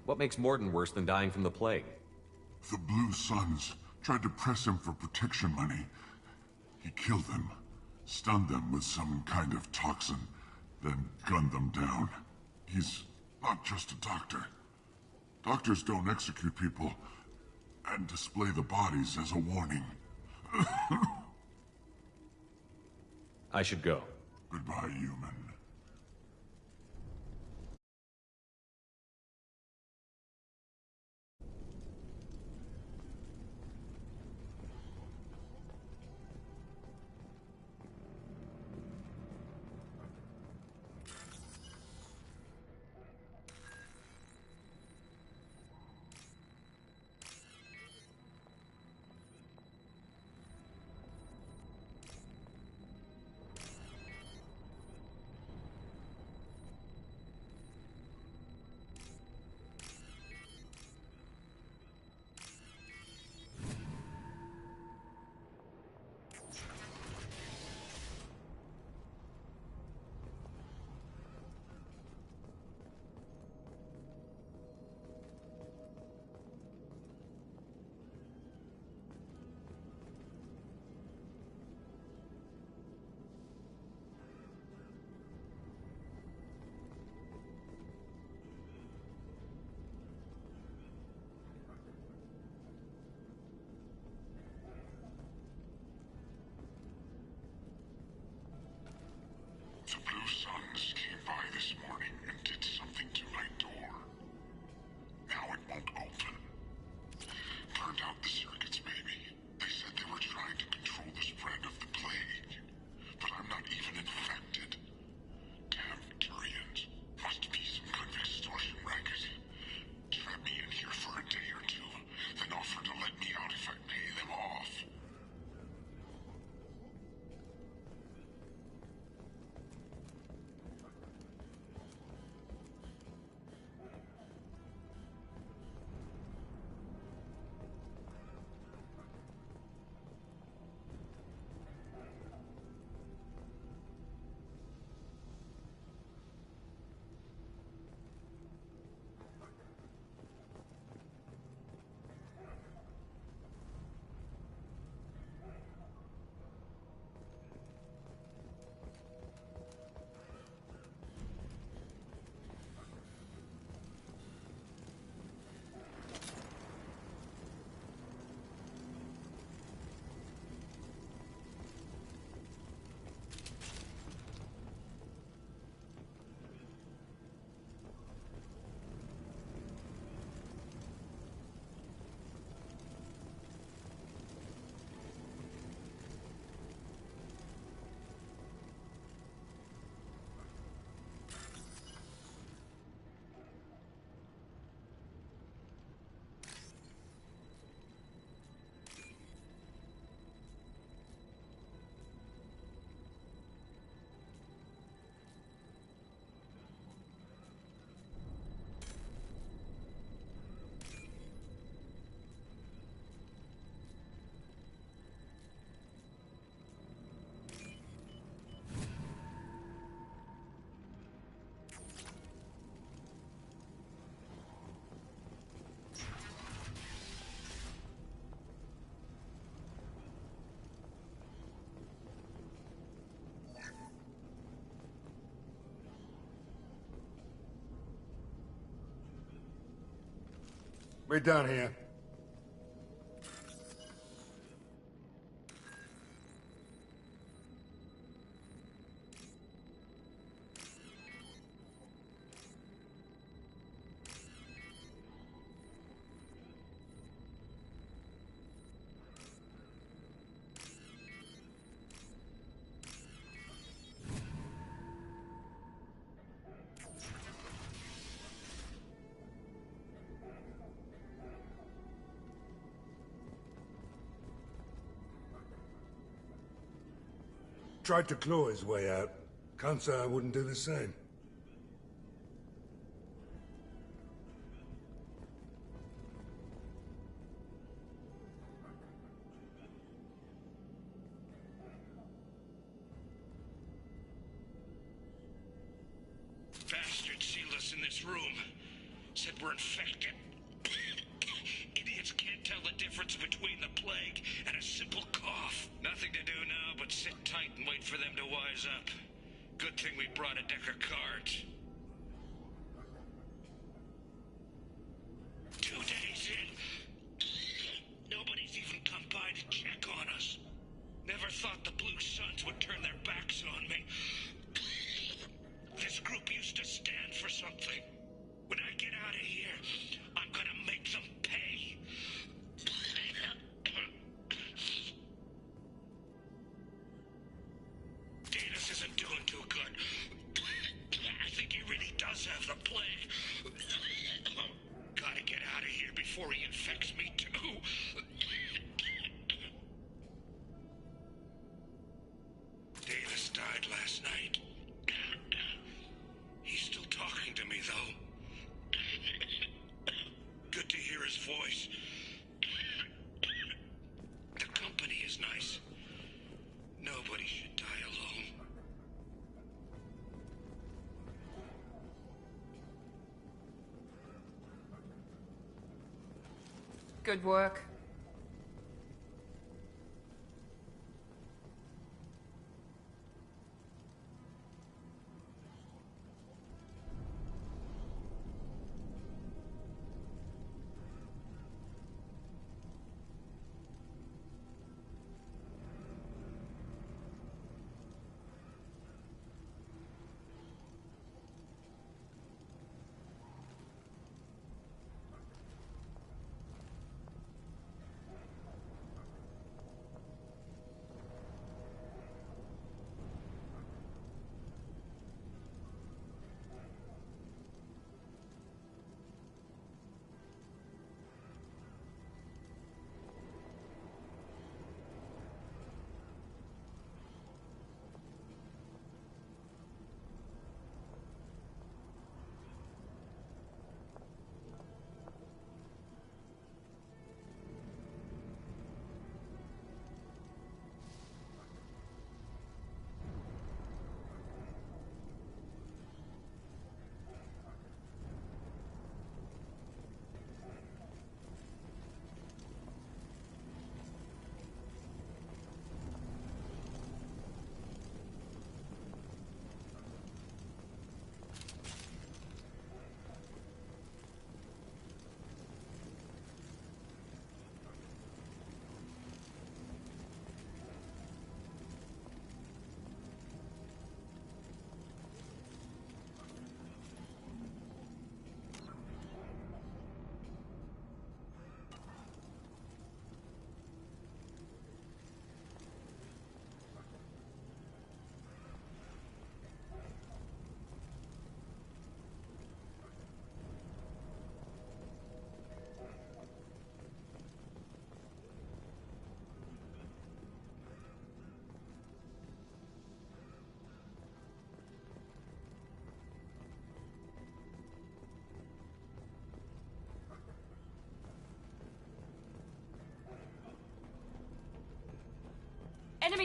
What makes Mordin worse than dying from the plague? The Blue Suns tried to press him for protection money. He killed them, stunned them with some kind of toxin, then gunned them down. He's not just a doctor. Doctors don't execute people and display the bodies as a warning. I should go. Goodbye, human. The Blue Suns came by this morning and did something to my door. Now it won't open. Burned out the circuits, maybe. They said they were trying to control the spread of the plague. But I'm not even infected. Damn Turians. Must be some kind of extortion racket. Trap me in here for a day or two, then offer to let me out if I pay them off. We're done here. Tried to claw his way out. Can't say I wouldn't do the same. Bastards sealed us in this room. Said we're infected. Idiots can't tell the difference between the plague and a simple cough. Nothing to do now but sit tight and wait for them to wise up. Good thing we brought a deck of cards. 2 days in. Nobody's even come by to check on us. Never thought the Blue Suns would turn their backs on me. This group used to stand for something. When I get out of here, I'm gonna make them pay. Datus isn't doing too good. I think he really does have the plague. Gotta get out of here before he infects me too. Davis died last night. He's still talking to me, though. Good to hear his voice. The company is nice. Nobody should die alone. Good work.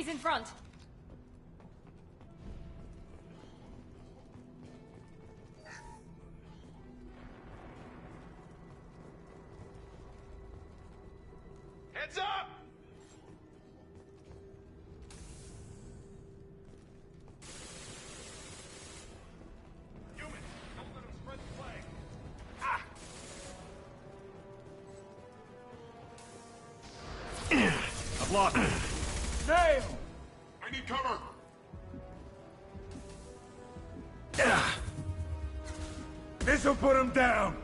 He's in front. Heads up! Humans, don't let them spread the plague. I've lost him. Nail! I need cover! This'll put him down!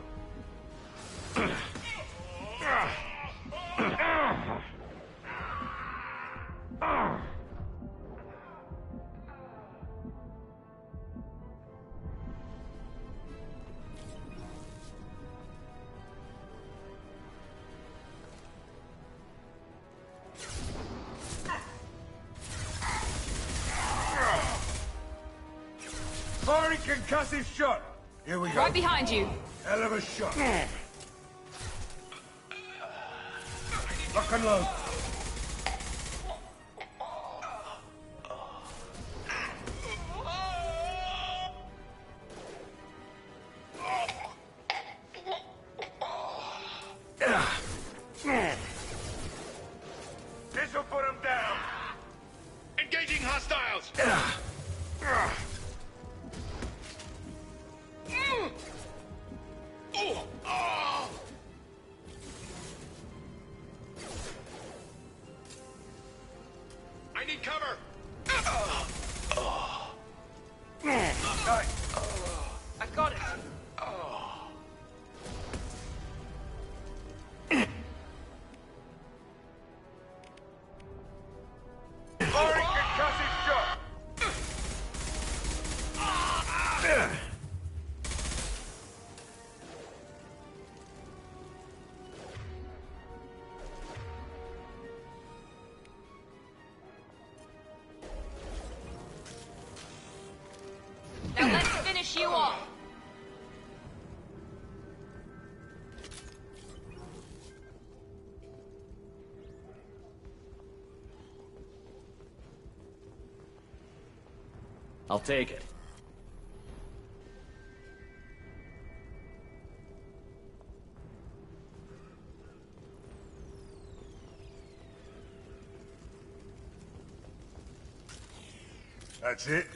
Firing concussive shot! Here we go. Right behind you. Hell of a shot. Lock and load. This'll put him down. Engaging hostiles! I need cover! I got it! Firing concussive shot! Now let's finish you off. I'll take it. That's it.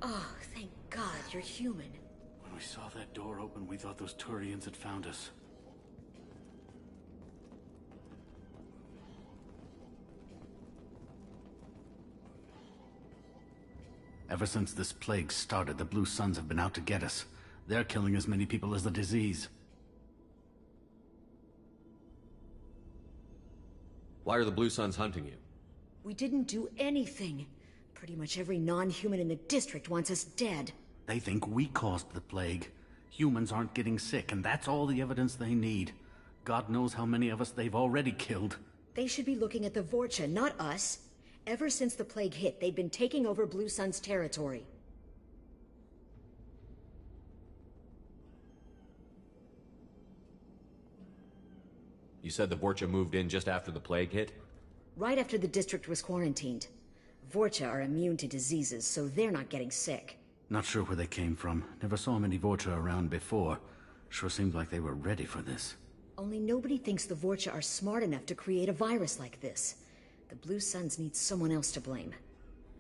Oh, thank God you're human. When we saw that door open, we thought those Turians had found us. Ever since this plague started, the Blue Suns have been out to get us. They're killing as many people as the disease. Why are the Blue Suns hunting you? We didn't do anything. Pretty much every non-human in the district wants us dead. They think we caused the plague. Humans aren't getting sick, and that's all the evidence they need. God knows how many of us they've already killed. They should be looking at the Vorcha, not us. Ever since the plague hit, they've been taking over Blue Sun's territory. You said the Vorcha moved in just after the plague hit? Right after the district was quarantined. Vorcha are immune to diseases, so they're not getting sick. Not sure where they came from. Never saw many Vorcha around before. Sure seemed like they were ready for this. Only nobody thinks the Vorcha are smart enough to create a virus like this. The Blue Suns need someone else to blame.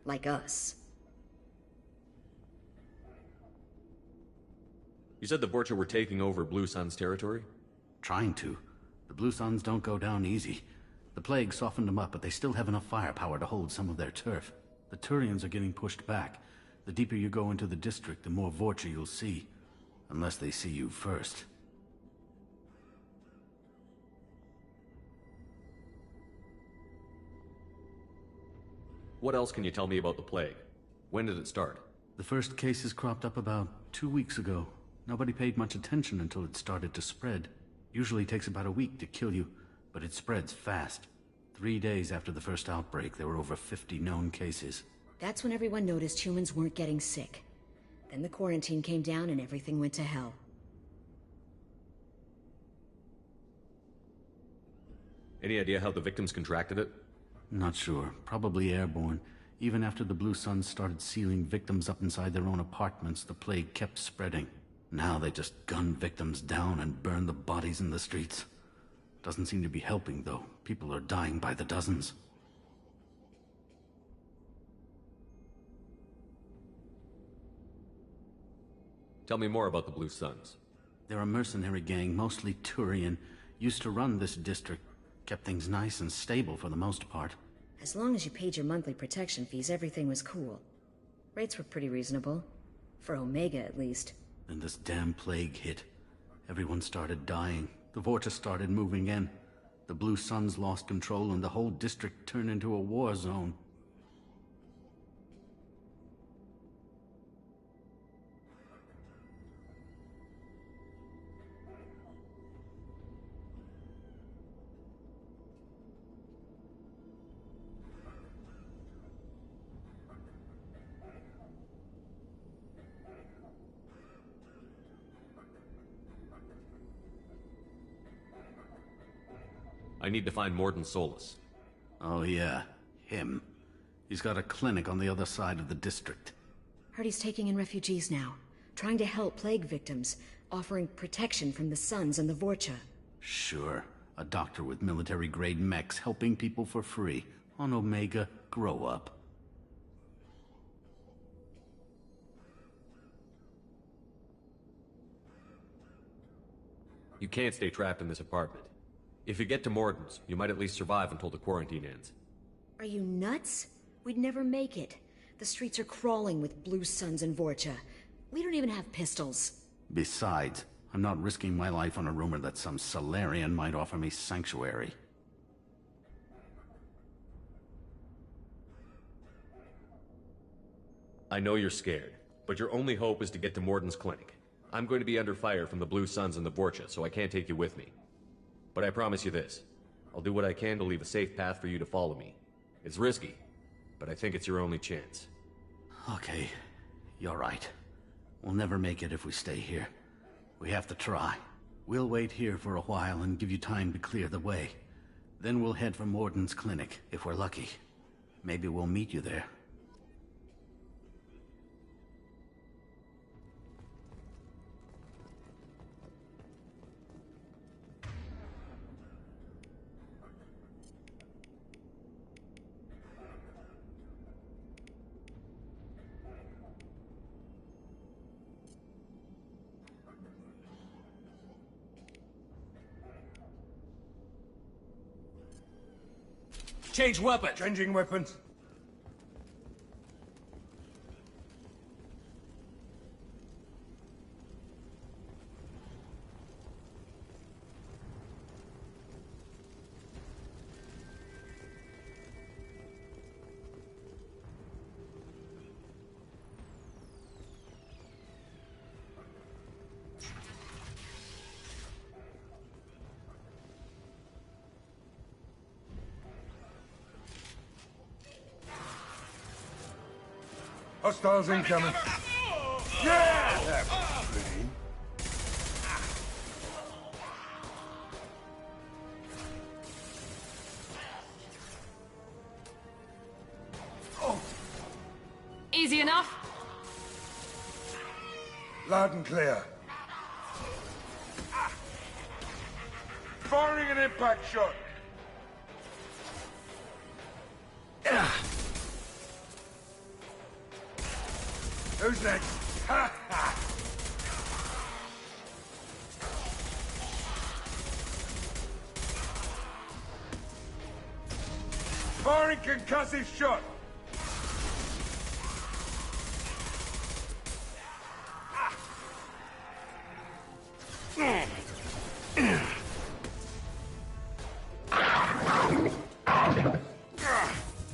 Like us. You said the Vorcha were taking over Blue Sun's territory? Trying to. The Blue Suns don't go down easy. The plague softened them up, but they still have enough firepower to hold some of their turf. The Turians are getting pushed back. The deeper you go into the district, the more Vorcha you'll see. Unless they see you first. What else can you tell me about the plague? When did it start? The first cases cropped up about 2 weeks ago. Nobody paid much attention until it started to spread. Usually takes about a week to kill you, but it spreads fast. 3 days after the first outbreak, there were over 50 known cases. That's when everyone noticed humans weren't getting sick. Then the quarantine came down and everything went to hell. Any idea how the victims contracted it? Not sure. Probably airborne. Even after the Blue Suns started sealing victims up inside their own apartments, the plague kept spreading. Now they just gun victims down and burn the bodies in the streets. Doesn't seem to be helping, though. People are dying by the dozens. Tell me more about the Blue Suns. They're a mercenary gang, mostly Turian. Used to run this district. Kept things nice and stable for the most part. As long as you paid your monthly protection fees, everything was cool. Rates were pretty reasonable. For Omega, at least. Then this damn plague hit. Everyone started dying. The Vorcha started moving in. The Blue Suns lost control and the whole district turned into a war zone. I need to find Mordin Solus. Oh yeah, him. He's got a clinic on the other side of the district. Heard he's taking in refugees now. Trying to help plague victims. Offering protection from the Suns and the Vorcha. Sure. A doctor with military-grade mechs helping people for free. On Omega, grow up. You can't stay trapped in this apartment. If you get to Mordin's, you might at least survive until the quarantine ends. Are you nuts? We'd never make it. The streets are crawling with Blue Suns and Vorcha. We don't even have pistols. Besides, I'm not risking my life on a rumor that some Salarian might offer me sanctuary. I know you're scared, but your only hope is to get to Mordin's clinic. I'm going to be under fire from the Blue Suns and the Vorcha, so I can't take you with me. But I promise you this. I'll do what I can to leave a safe path for you to follow me. It's risky, but I think it's your only chance. Okay, you're right. We'll never make it if we stay here. We have to try. We'll wait here for a while and give you time to clear the way. Then we'll head for Mordin's clinic, if we're lucky. Maybe we'll meet you there. Change weapons! Changing weapons. Hostiles incoming. Yeah! That was pretty. Easy enough? Loud and clear. Firing an impact shot. Who's next? Ha ha! Firing concussive shot.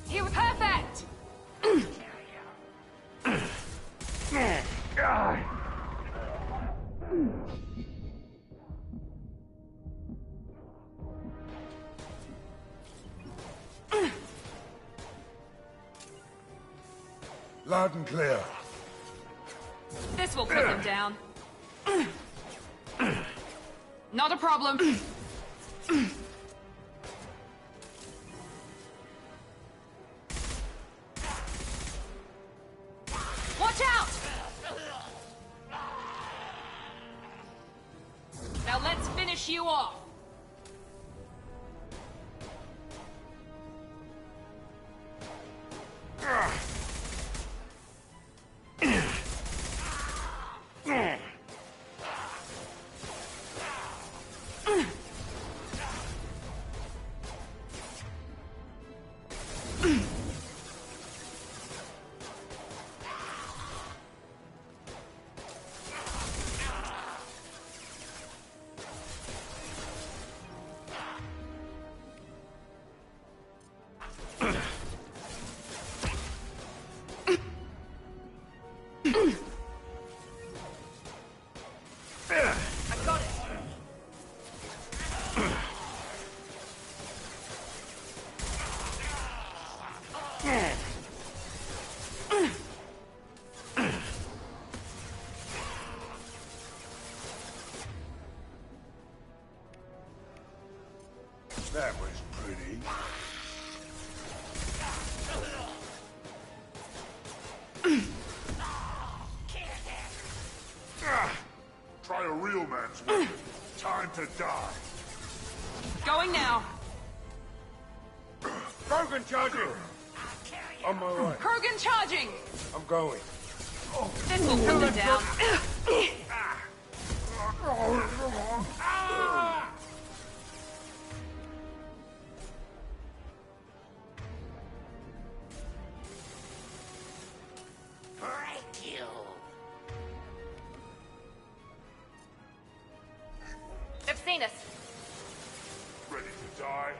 Here, perfect! Loud and clear. This will put them down. Not a problem. Watch out! Now let's finish you off. That was pretty. Try a real man's weapon. Time to die. Going now. Krogan charging! On my way. Krogan charging! I'm going. This will pull them down. They've seen us. Ready to die?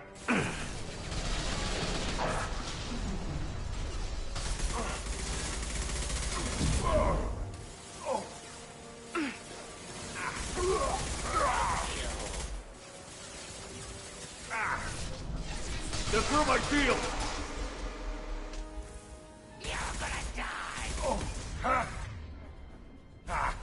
They're through my field! You're gonna die! Oh! Ha! Ha!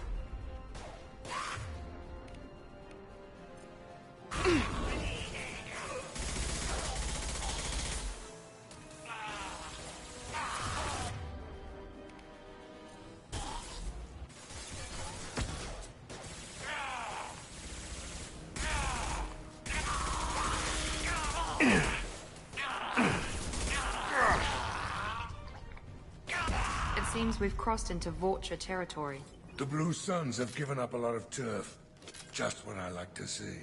It seems we've crossed into Vorcha territory. The Blue Suns have given up a lot of turf. Just what I like to see.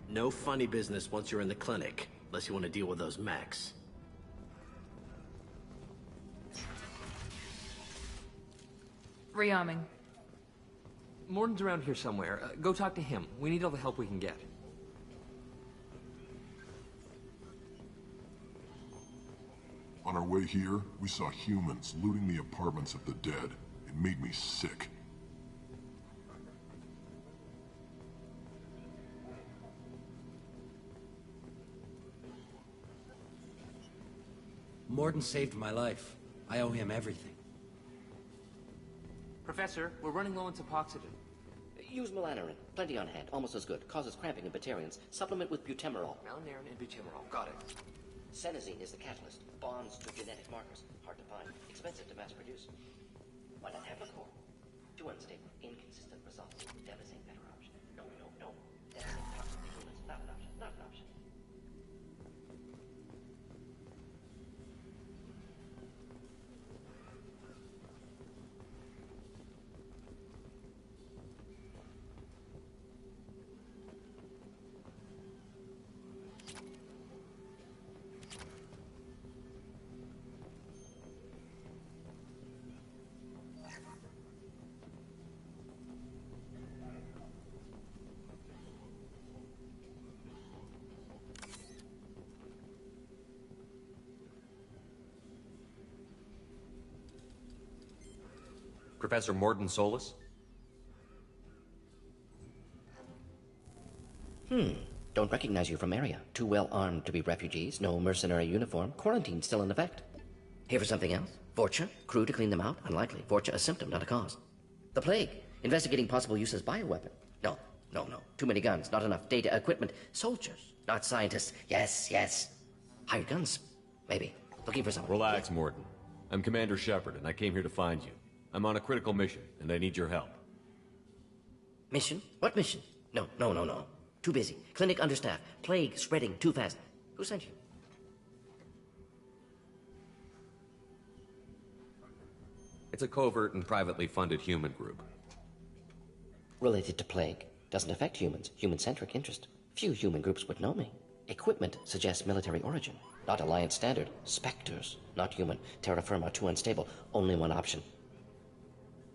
No funny business once you're in the clinic, unless you want to deal with those mechs. Rearming. Morden's around here somewhere. Go talk to him. We need all the help we can get. On our way here, we saw humans looting the apartments of the dead. It made me sick. Morden saved my life. I owe him everything. Professor, we're running low on Suboxygen. Use melanorin. Plenty on hand. Almost as good. Causes cramping in Batarians. Supplement with butemerol. Malnarin and butemerol. Got it. Senesine is the catalyst. Bonds to genetic markers. Hard to find. Expensive to mass produce. Why not have a core? Too unstable. Inconsistent results. Devastating better option. No. Devastating toxic to humans. Not an option. Not an option. Professor Mordin Solus? Don't recognize you from area. Too well armed to be refugees. No mercenary uniform. Quarantine still in effect. Here for something else? Vorcha? Crew to clean them out? Unlikely. Vorcha a symptom, not a cause. The plague. Investigating possible use as bioweapon. No. Too many guns. Not enough data, equipment. Soldiers, not scientists. Yes. Hired guns. Maybe. Looking for someone. Relax, Mordin. I'm Commander Shepard, and I came here to find you. I'm on a critical mission, and I need your help. Mission? What mission? No. Too busy. Clinic understaffed. Plague spreading too fast. Who sent you? It's a covert and privately funded human group. Related to plague. Doesn't affect humans. Human-centric interest. Few human groups would know me. Equipment suggests military origin. Not Alliance standard. Spectres. Not human. Terra firma too unstable. Only one option.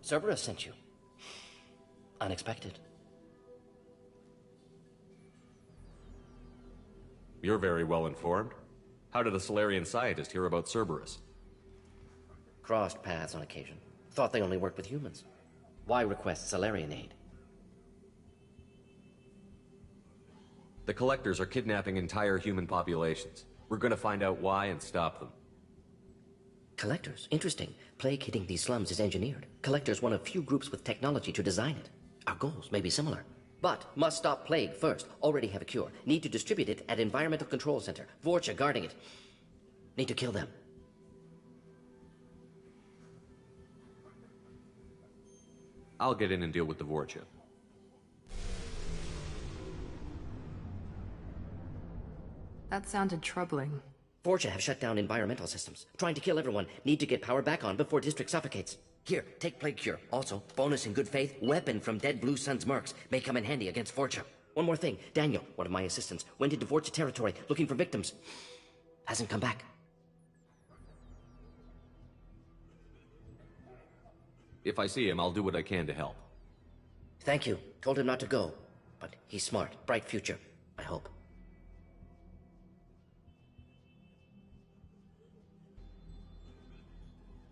Cerberus sent you. Unexpected. You're very well informed. How did a Solarian scientist hear about Cerberus? Crossed paths on occasion. Thought they only worked with humans. Why request Solarian aid? The Collectors are kidnapping entire human populations. We're gonna find out why and stop them. Collectors? Interesting. Plague hitting these slums is engineered. Collectors one of few groups with technology to design it. Our goals may be similar. But must stop plague first. Already have a cure. Need to distribute it at Environmental Control Center. Vorcha guarding it. Need to kill them. I'll get in and deal with the Vorcha. That sounded troubling. Vorcha have shut down environmental systems. Trying to kill everyone. Need to get power back on before district suffocates. Here, take Plague Cure. Also, bonus in good faith, weapon from dead Blue Sun's mercs. May come in handy against Vorcha. One more thing. Daniel, one of my assistants, went into Vorcha territory looking for victims. Hasn't come back. If I see him, I'll do what I can to help. Thank you. Told him not to go. But he's smart. Bright future. I hope.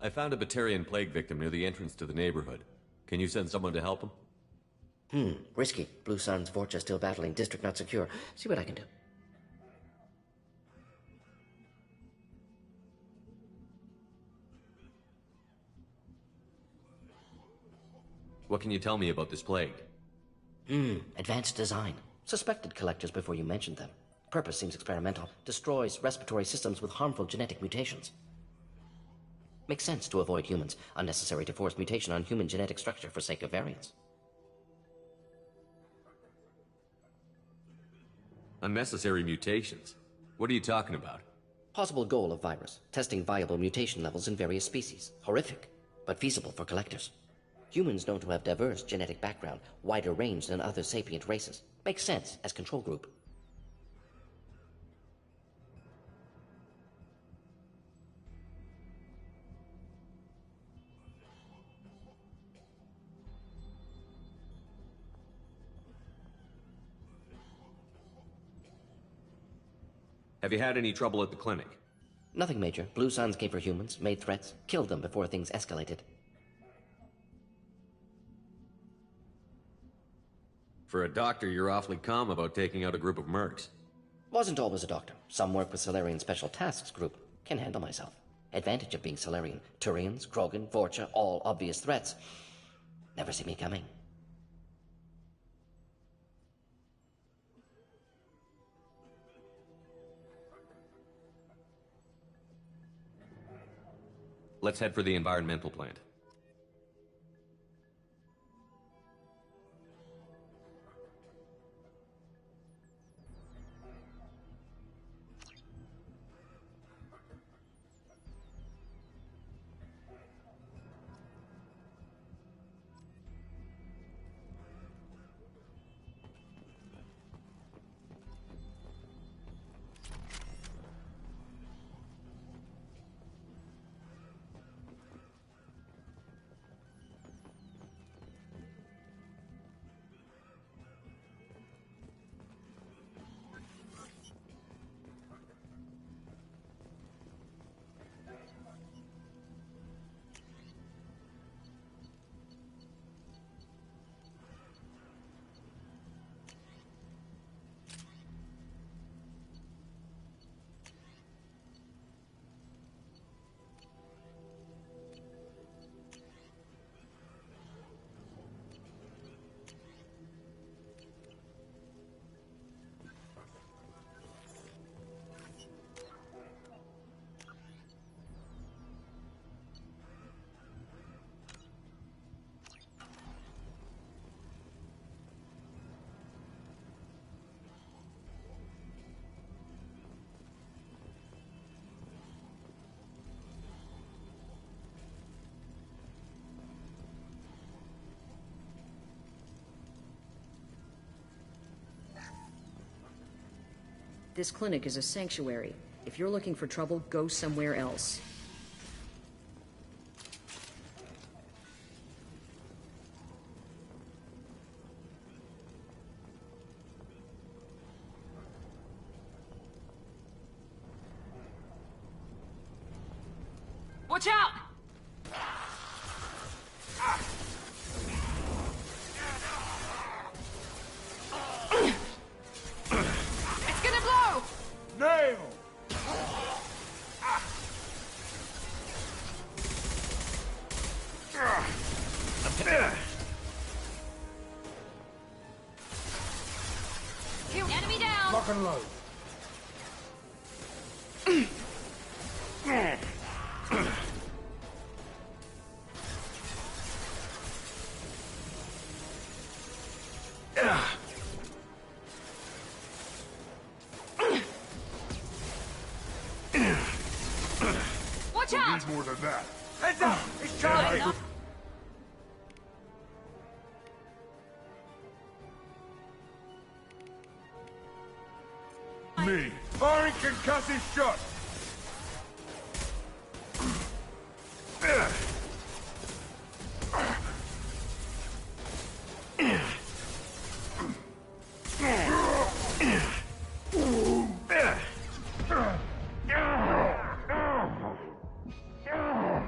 I found a Batarian plague victim near the entrance to the neighborhood. Can you send someone to help him? Risky. Blue Sun's Vorcha still battling. District not secure. See what I can do. What can you tell me about this plague? Advanced design. Suspected Collectors before you mentioned them. Purpose seems experimental. Destroys respiratory systems with harmful genetic mutations. Makes sense to avoid humans. Unnecessary to force mutation on human genetic structure for sake of variance. Unnecessary mutations? What are you talking about? Possible goal of virus. Testing viable mutation levels in various species. Horrific, but feasible for Collectors. Humans known to have diverse genetic background, wider range than other sapient races. Makes sense as control group. Have you had any trouble at the clinic? Nothing major. Blue Suns came for humans, made threats, killed them before things escalated. For a doctor, you're awfully calm about taking out a group of mercs. Wasn't always a doctor. Some work with Solarian Special Tasks Group. Can handle myself. Advantage of being Solarian. Turians, Krogan, Vorcha, all obvious threats. Never see me coming. Let's head for the environmental plant. This clinic is a sanctuary. If you're looking for trouble, go somewhere else. Watch out! It's gonna blow! Nail! Enemy down! Lock and load. Watch We'll out! need more than that. Heads up! It's charging! Me. Firing concussive shot!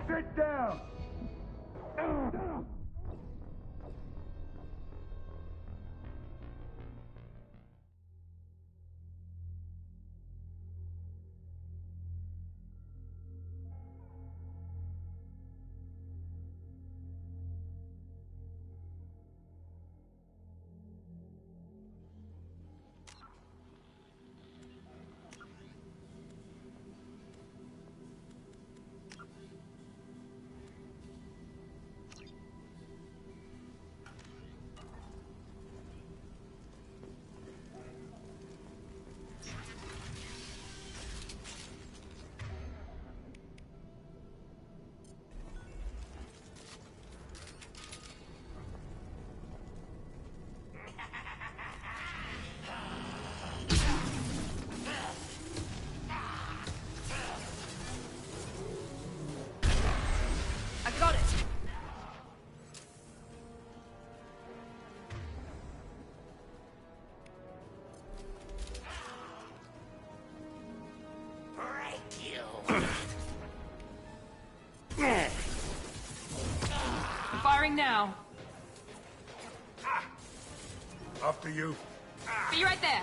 Sit down! I got it! I'm firing now. After you. Be right there.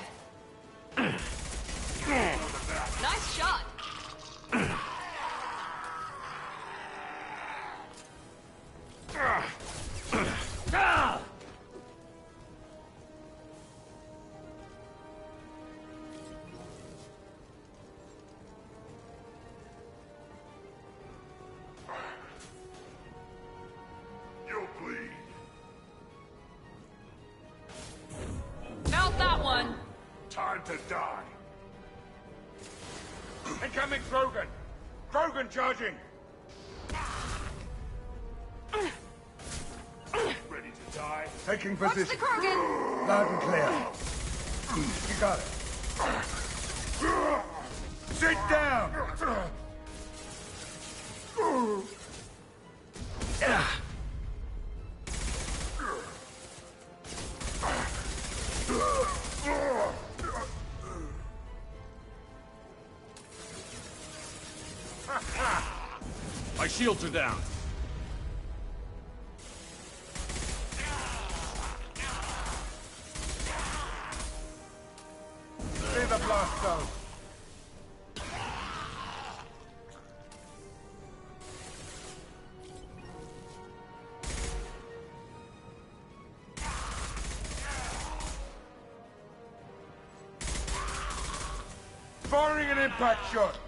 Nice shot. time to die. Incoming Krogan! Krogan charging! Ready to die? Taking position. Watch the Krogan! Loud and clear. You got it. Sit down! My shields are down. See the blast zone. Firing an impact shot!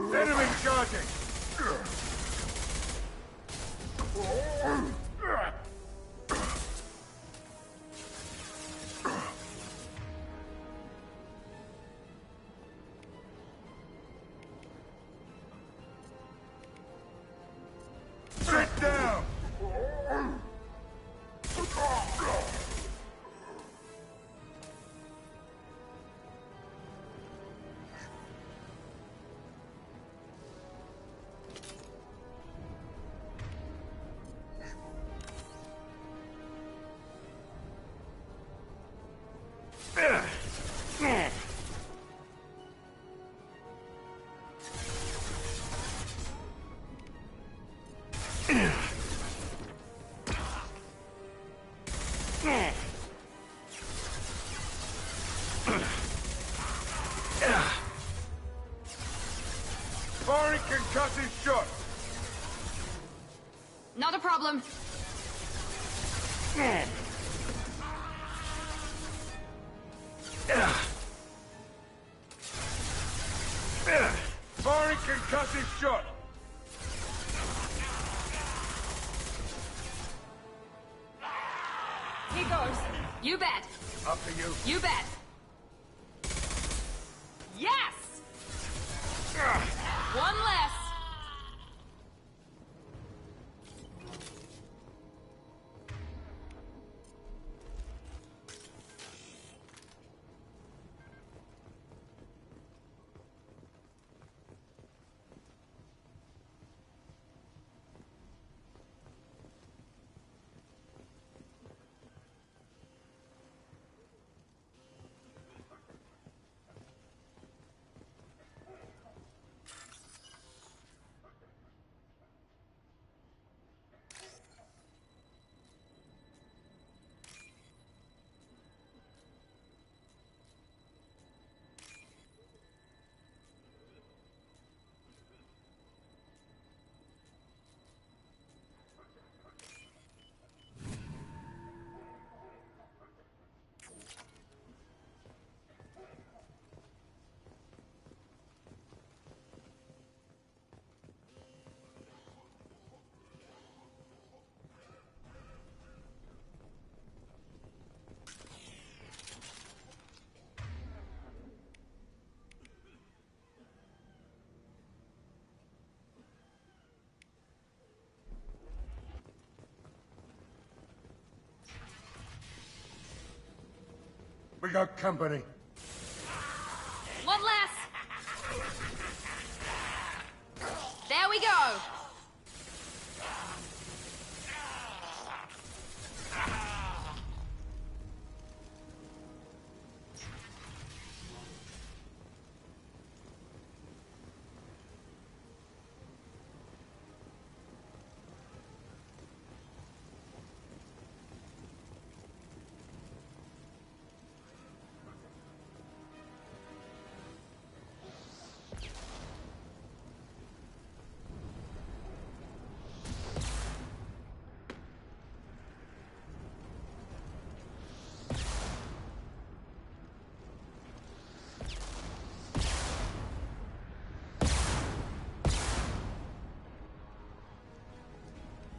Enemy charging! Sit down! Firing concussive shot! Not a problem. Firing concussive shot! Here goes. You bet. Up to you. You bet. Yes! One less. We got company. One less. There we go.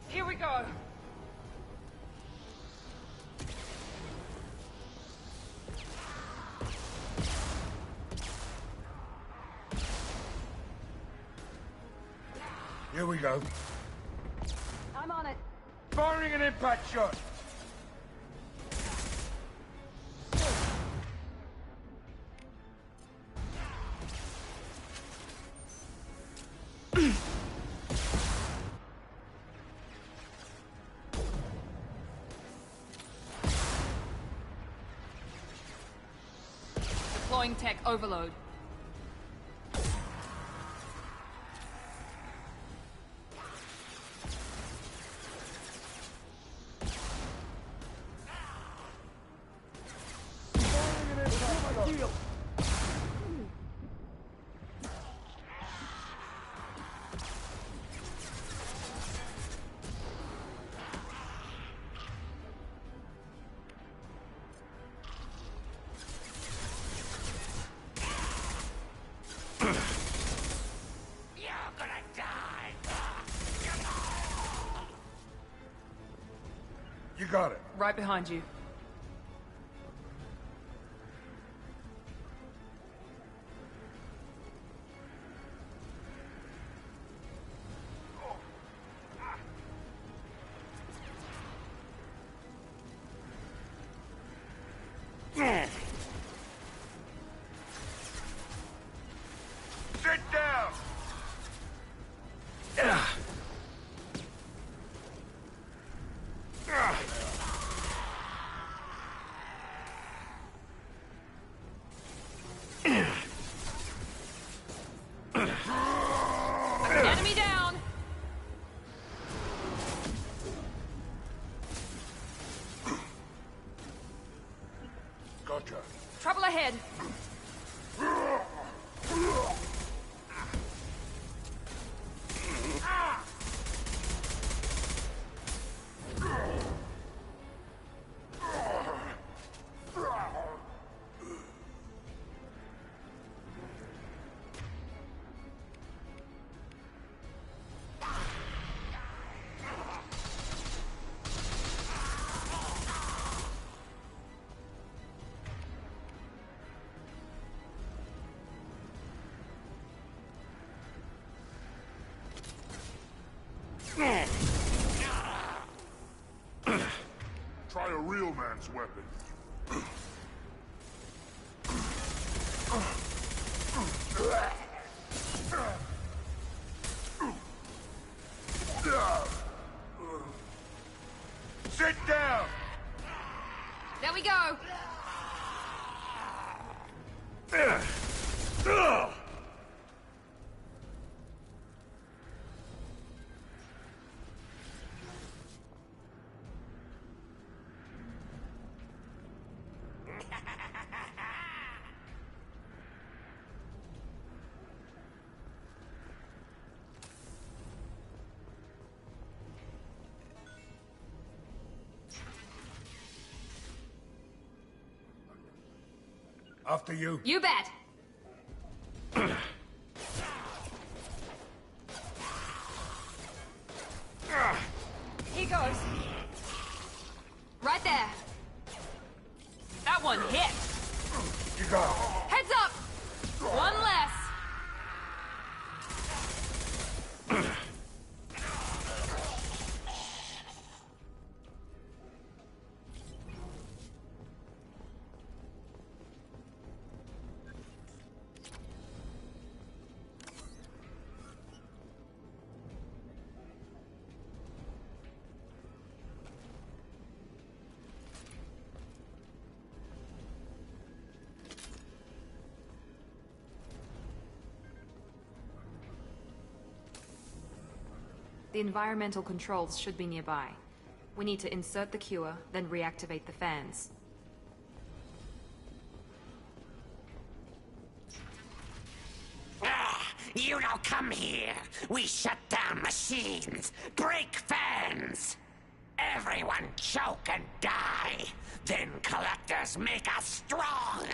Here we go. Here we go. I'm on it. Firing an impact shot. Deploying tech overload. You got it. Right behind you. Sit down. Enemy down. Gotcha. Trouble ahead. Try a real man's weapon. Sit down. There we go. After you. You bet. Here goes. Right there. That one hit. You got it. Heads up. One less. The environmental controls should be nearby. We need to insert the cure, then reactivate the fans. You don't come here. We shut down machines, break fans. Everyone choke and die. Then collectors make us strong.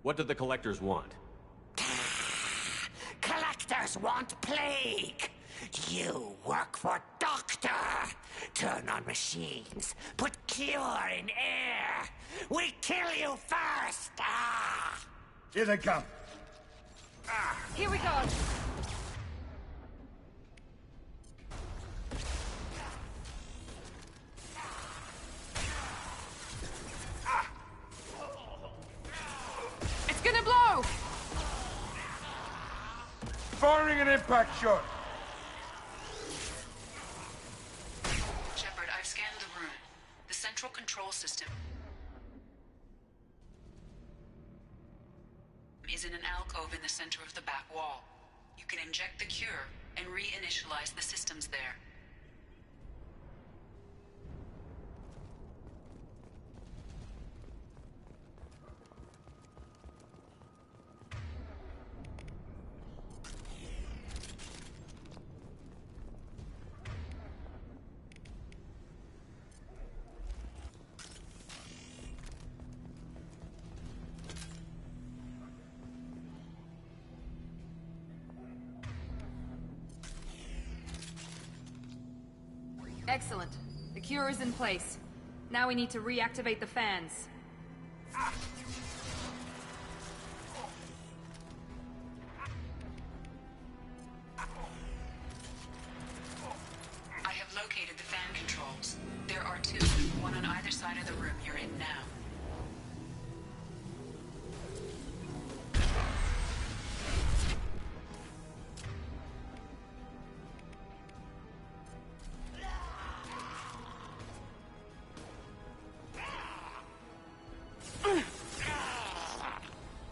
What do the collectors want? Collectors want plague. You work for Doctor. Turn on machines. Put cure in air. We kill you first. Here they come. Here we go. Firing an impact shot! Shepard, I've scanned the room. The central control system is in an alcove in the center of the back wall. You can inject the cure and reinitialize the systems there. Excellent. The cure is in place. Now we need to reactivate the fans. I have located the fan controls. There are two, one on either side of the room you're in now.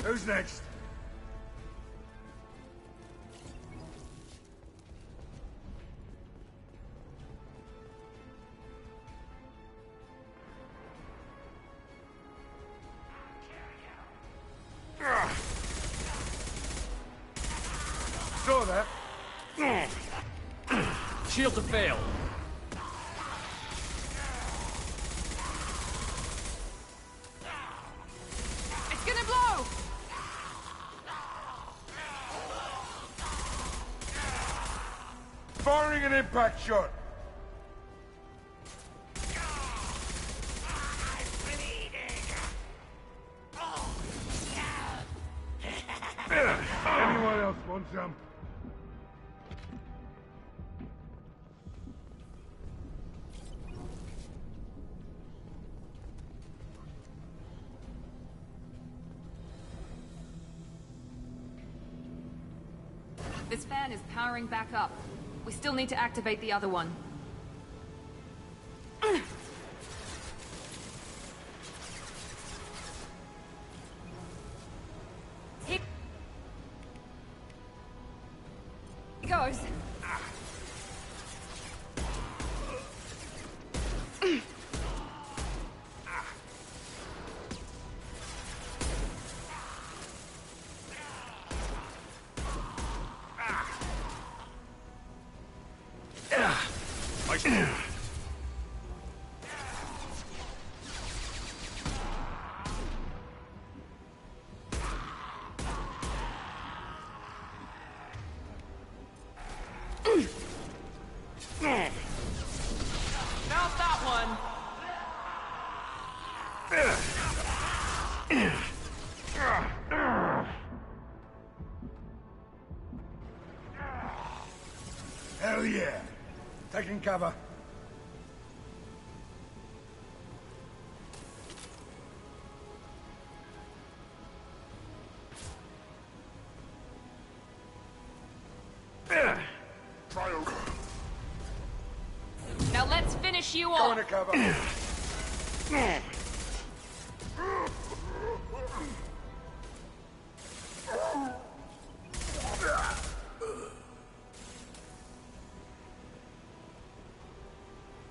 Who's next? Saw that. Shields have failed. It's gonna blow! Firing an impact shot. Anyone else want some? This fan is powering back up. We still need to activate the other one. Here goes. Nice move. Not that one. Hell yeah. Taking cover. Now let's finish you Going off. to cover.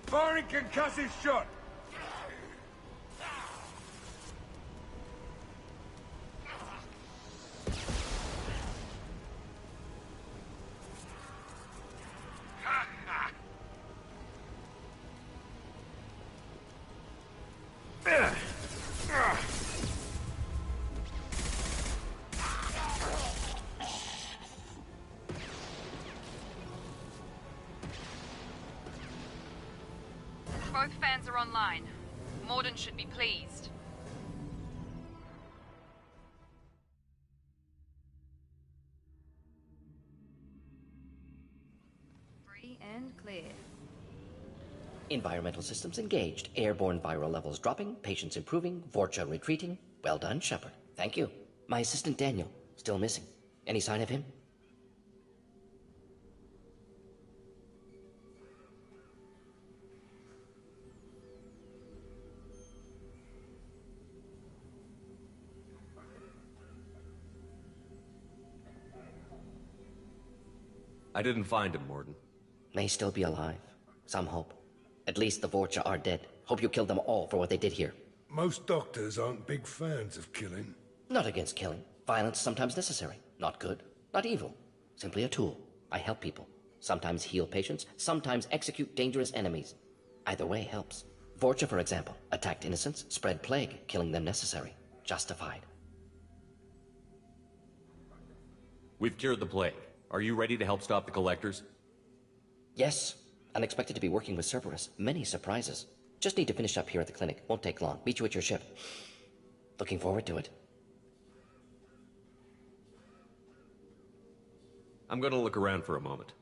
Firing concussive shot. Both fans are online. Mordin should be pleased. Free and clear. Environmental systems engaged. Airborne viral levels dropping. Patients improving. Vorcha retreating. Well done, Shepard. Thank you. My assistant Daniel. Still missing. Any sign of him? I didn't find him, Morden. May still be alive. Some hope. At least the Vorcha are dead. Hope you killed them all for what they did here. Most doctors aren't big fans of killing. Not against killing. Violence sometimes necessary. Not good. Not evil. Simply a tool. I help people. Sometimes heal patients. Sometimes execute dangerous enemies. Either way helps. Vorcha, for example, attacked innocents, spread plague, killing them necessary. Justified. We've cured the plague. Are you ready to help stop the Collectors? Yes. Unexpected to be working with Cerberus. Many surprises. Just need to finish up here at the clinic. Won't take long. Meet you at your ship. Looking forward to it. I'm gonna look around for a moment.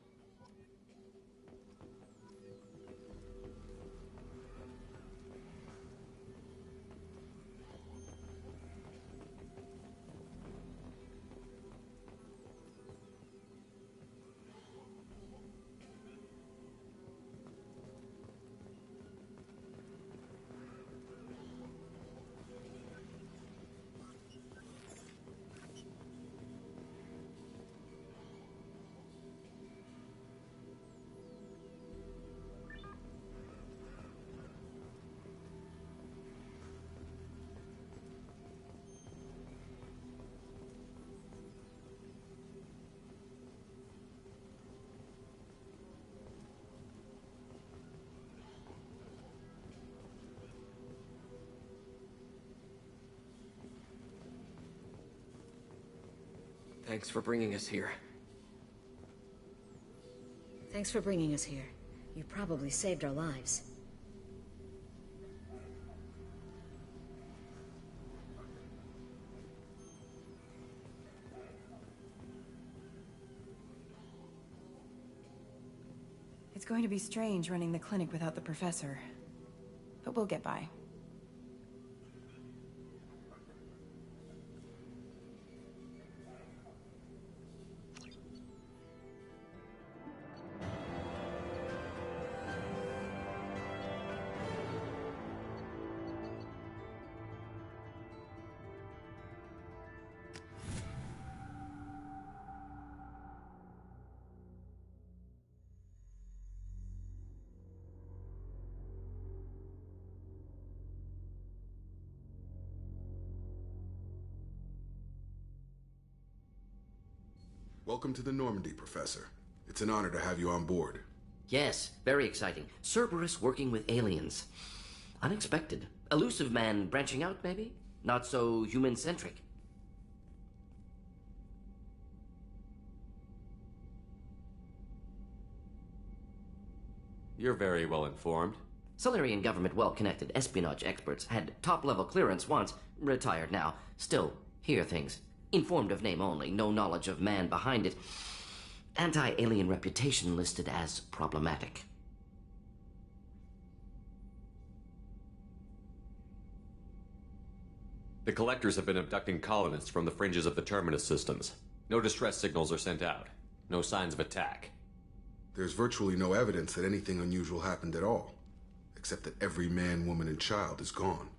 Thanks for bringing us here. Thanks for bringing us here. You probably saved our lives. It's going to be strange running the clinic without the professor. But we'll get by. Welcome to the Normandy, Professor. It's an honor to have you on board. Yes, very exciting. Cerberus working with aliens. Unexpected. Elusive man branching out, maybe? Not so human-centric. You're very well informed. Solarian government well-connected espionage experts had top-level clearance once, retired now. Still, hear things. Informed of name only, no knowledge of man behind it. Anti-alien reputation listed as problematic. The Collectors have been abducting colonists from the fringes of the Terminus systems. No distress signals are sent out. No signs of attack. There's virtually no evidence that anything unusual happened at all. Except that every man, woman, and child is gone.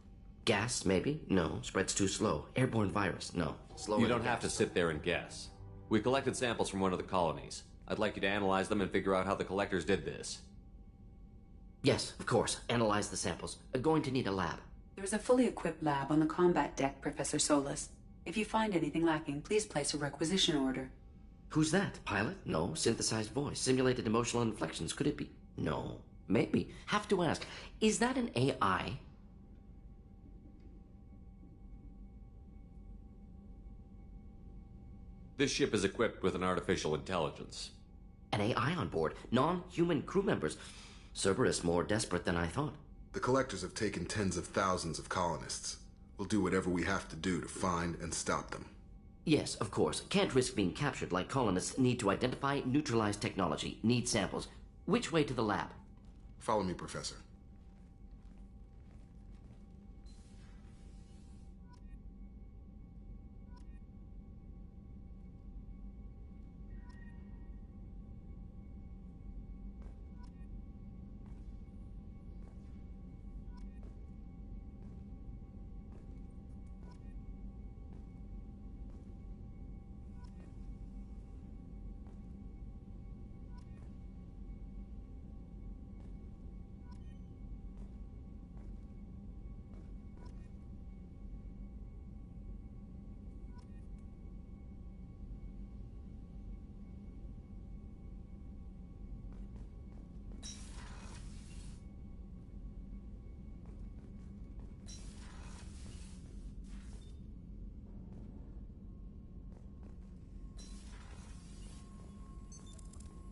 Gas, maybe? No. Spreads too slow. Airborne virus? No. Slower. You don't have to sit there and guess. We collected samples from one of the colonies. I'd like you to analyze them and figure out how the Collectors did this. Yes, of course. Analyze the samples. Going to need a lab. There's a fully equipped lab on the combat deck, Professor Solis. If you find anything lacking, please place a requisition order. Who's that? Pilot? No. Synthesized voice. Simulated emotional inflections. Could it be? No. Maybe. Have to ask. Is that an AI? This ship is equipped with an artificial intelligence. An AI on board? Non-human crew members? Cerberus more desperate than I thought. The Collectors have taken tens of thousands of colonists. We'll do whatever we have to do to find and stop them. Yes, of course. Can't risk being captured like colonists. Need to identify, neutralize technology. Need samples. Which way to the lab? Follow me, Professor.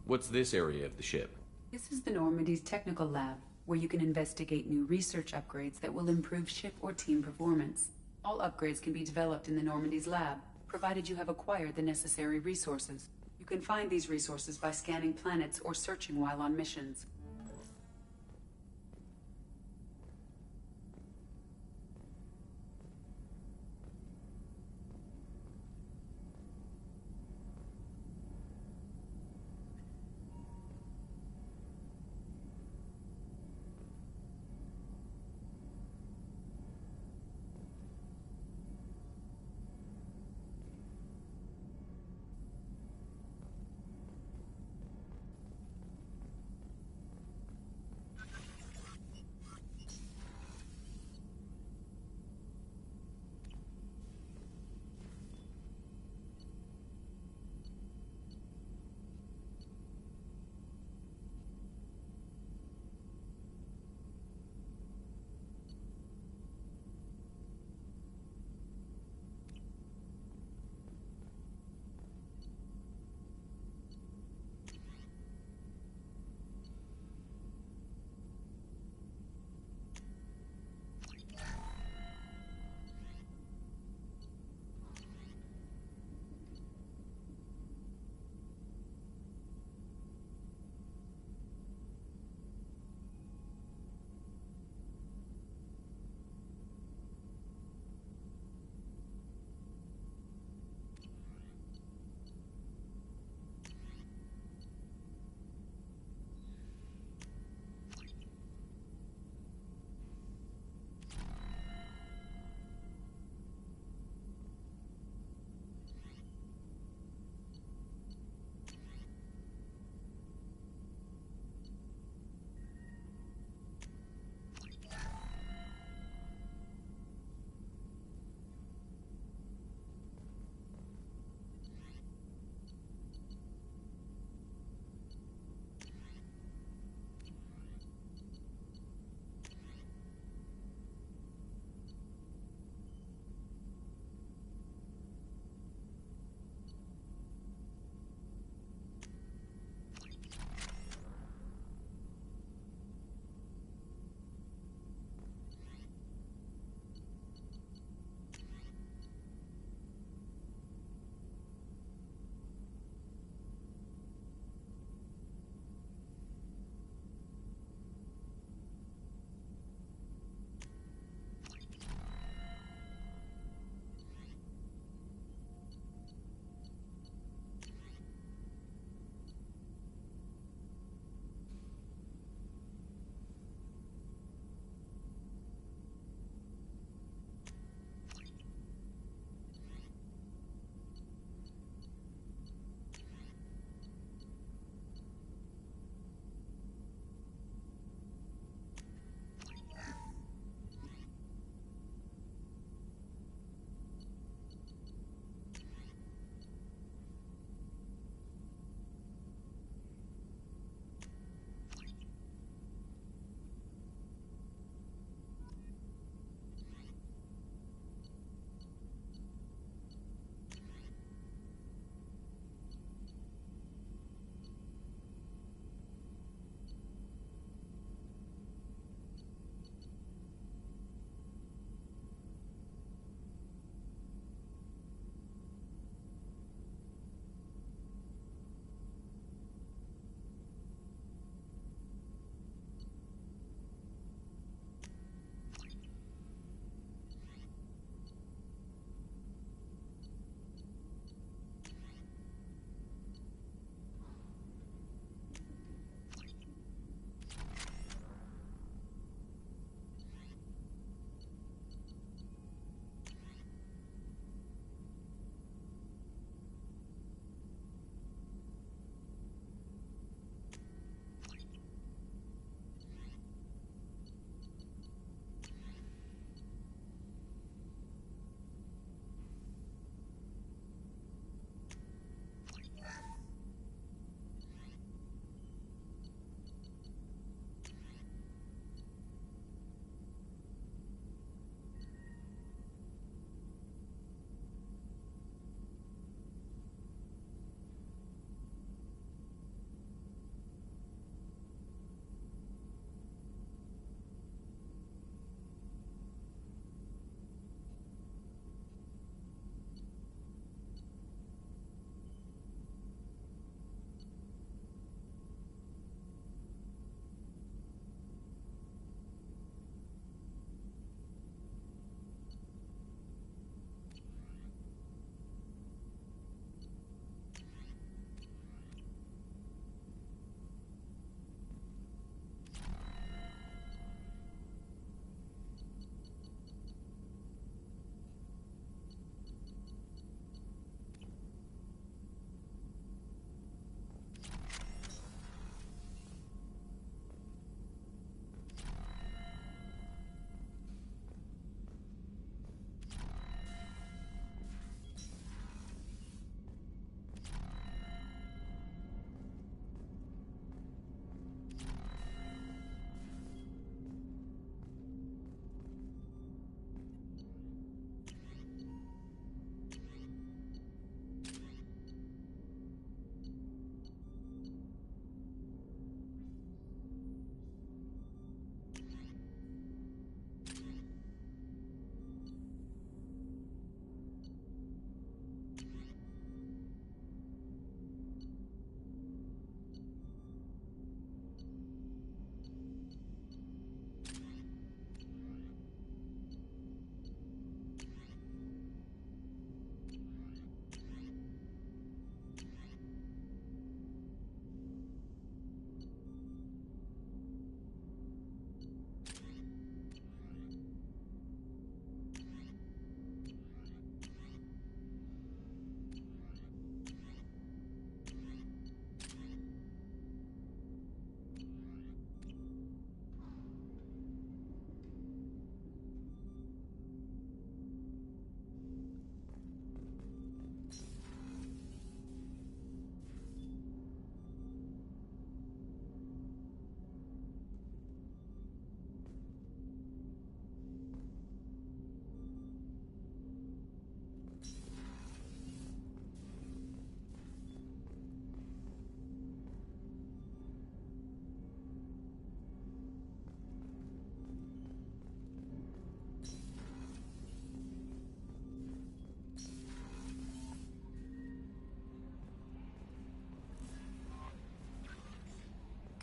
What's this area of the ship? This is the Normandy's technical lab, where you can investigate new research upgrades that will improve ship or team performance. All upgrades can be developed in the Normandy's lab, provided you have acquired the necessary resources. You can find these resources by scanning planets or searching while on missions.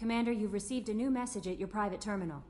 Commander, you've received a new message at your private terminal.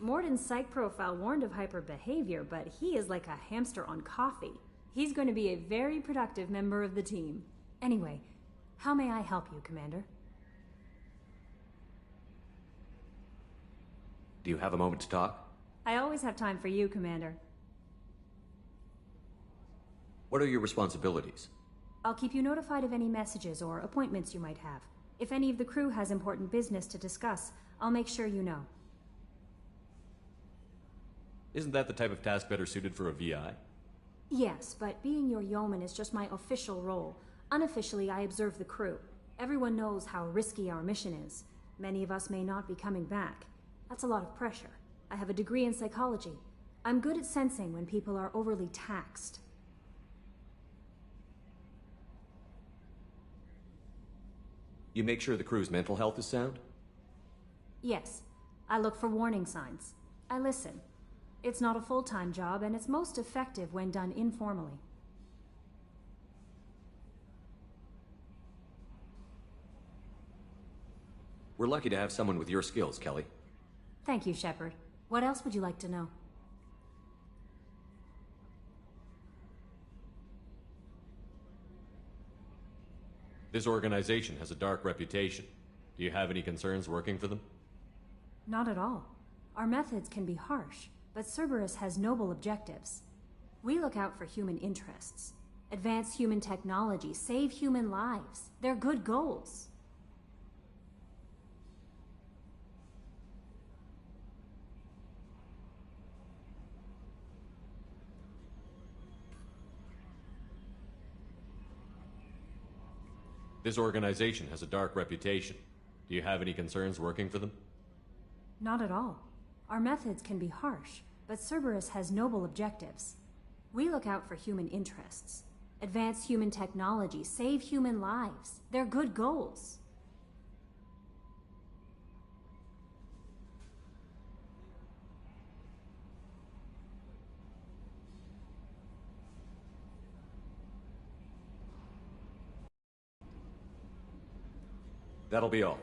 Morden's psych profile warned of hyper behavior, but he is like a hamster on coffee. He's going to be a very productive member of the team. Anyway, how may I help you, Commander? Do you have a moment to talk? I always have time for you, Commander. What are your responsibilities? I'll keep you notified of any messages or appointments you might have. If any of the crew has important business to discuss, I'll make sure you know. Isn't that the type of task better suited for a VI? Yes, but being your yeoman is just my official role. Unofficially, I observe the crew. Everyone knows how risky our mission is. Many of us may not be coming back. That's a lot of pressure. I have a degree in psychology. I'm good at sensing when people are overly taxed. You make sure the crew's mental health is sound? Yes. I look for warning signs. I listen. It's not a full-time job, and it's most effective when done informally. We're lucky to have someone with your skills, Kelly. Thank you, Shepard. What else would you like to know? This organization has a dark reputation. Do you have any concerns working for them? Not at all. Our methods can be harsh, but Cerberus has noble objectives. We look out for human interests. Advance human technology, save human lives. They're good goals. This organization has a dark reputation. Do you have any concerns working for them? Not at all. Our methods can be harsh, but Cerberus has noble objectives. We look out for human interests. Advance human technology, save human lives. They're good goals. That'll be all.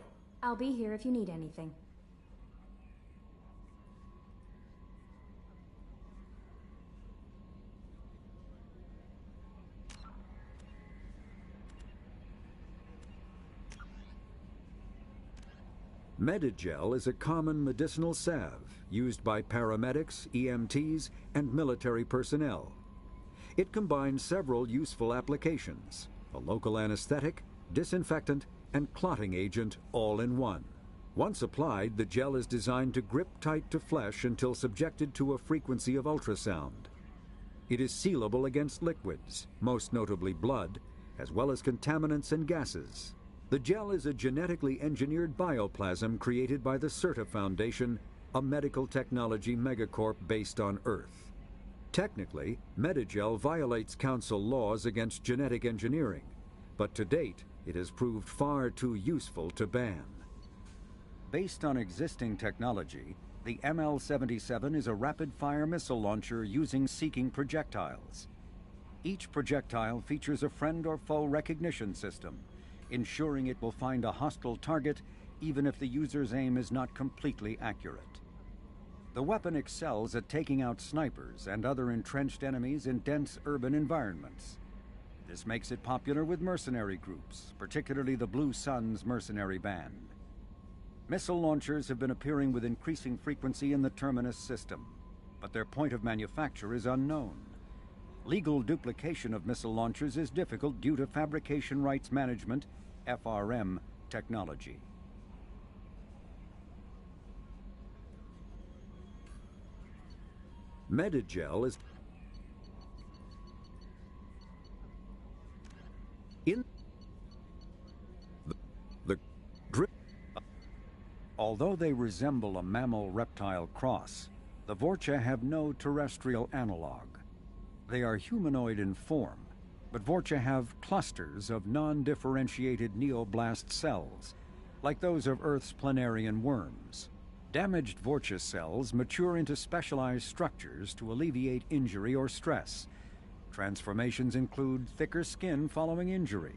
I'll be here if you need anything. Medigel is a common medicinal salve used by paramedics, EMTs, and military personnel. It combines several useful applications: a local anesthetic, disinfectant, and clotting agent all in one. Once applied, the gel is designed to grip tight to flesh until subjected to a frequency of ultrasound. It is sealable against liquids, most notably blood, as well as contaminants and gases. The gel is a genetically engineered bioplasm created by the CERTA Foundation, a medical technology megacorp based on Earth. Technically, Medigel violates Council laws against genetic engineering, but to date, it has proved far too useful to ban. Based on existing technology, the ML-77 is a rapid-fire missile launcher using seeking projectiles. Each projectile features a friend or foe recognition system, ensuring it will find a hostile target even if the user's aim is not completely accurate. The weapon excels at taking out snipers and other entrenched enemies in dense urban environments. This makes it popular with mercenary groups, particularly the Blue Suns mercenary band. Missile launchers have been appearing with increasing frequency in the Terminus system, but their point of manufacture is unknown. Legal duplication of missile launchers is difficult due to Fabrication Rights Management, FRM, technology. Medigel is in the drip. Although they resemble a mammal-reptile cross, the Vorcha have no terrestrial analog. They are humanoid in form, but Vorcha have clusters of non-differentiated neoblast cells, like those of Earth's planarian worms. Damaged Vorcha cells mature into specialized structures to alleviate injury or stress. Transformations include thicker skin following injury,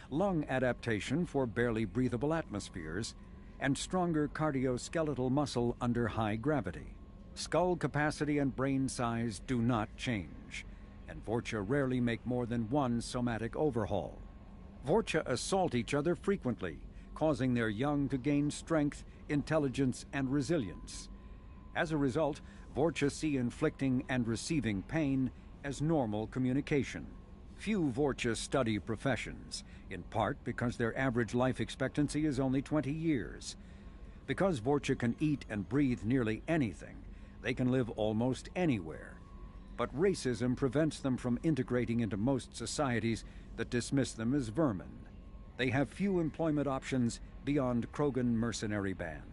lung adaptation for barely breathable atmospheres, and stronger cardioskeletal muscle under high gravity. Skull capacity and brain size do not change, and Vorcha rarely make more than one somatic overhaul. Vorcha assault each other frequently, causing their young to gain strength, intelligence, and resilience. As a result, Vorcha see inflicting and receiving pain as normal communication. Few Vorcha study professions, in part because their average life expectancy is only 20 years. Because Vorcha can eat and breathe nearly anything, they can live almost anywhere. But racism prevents them from integrating into most societies that dismiss them as vermin. They have few employment options beyond Krogan mercenary band.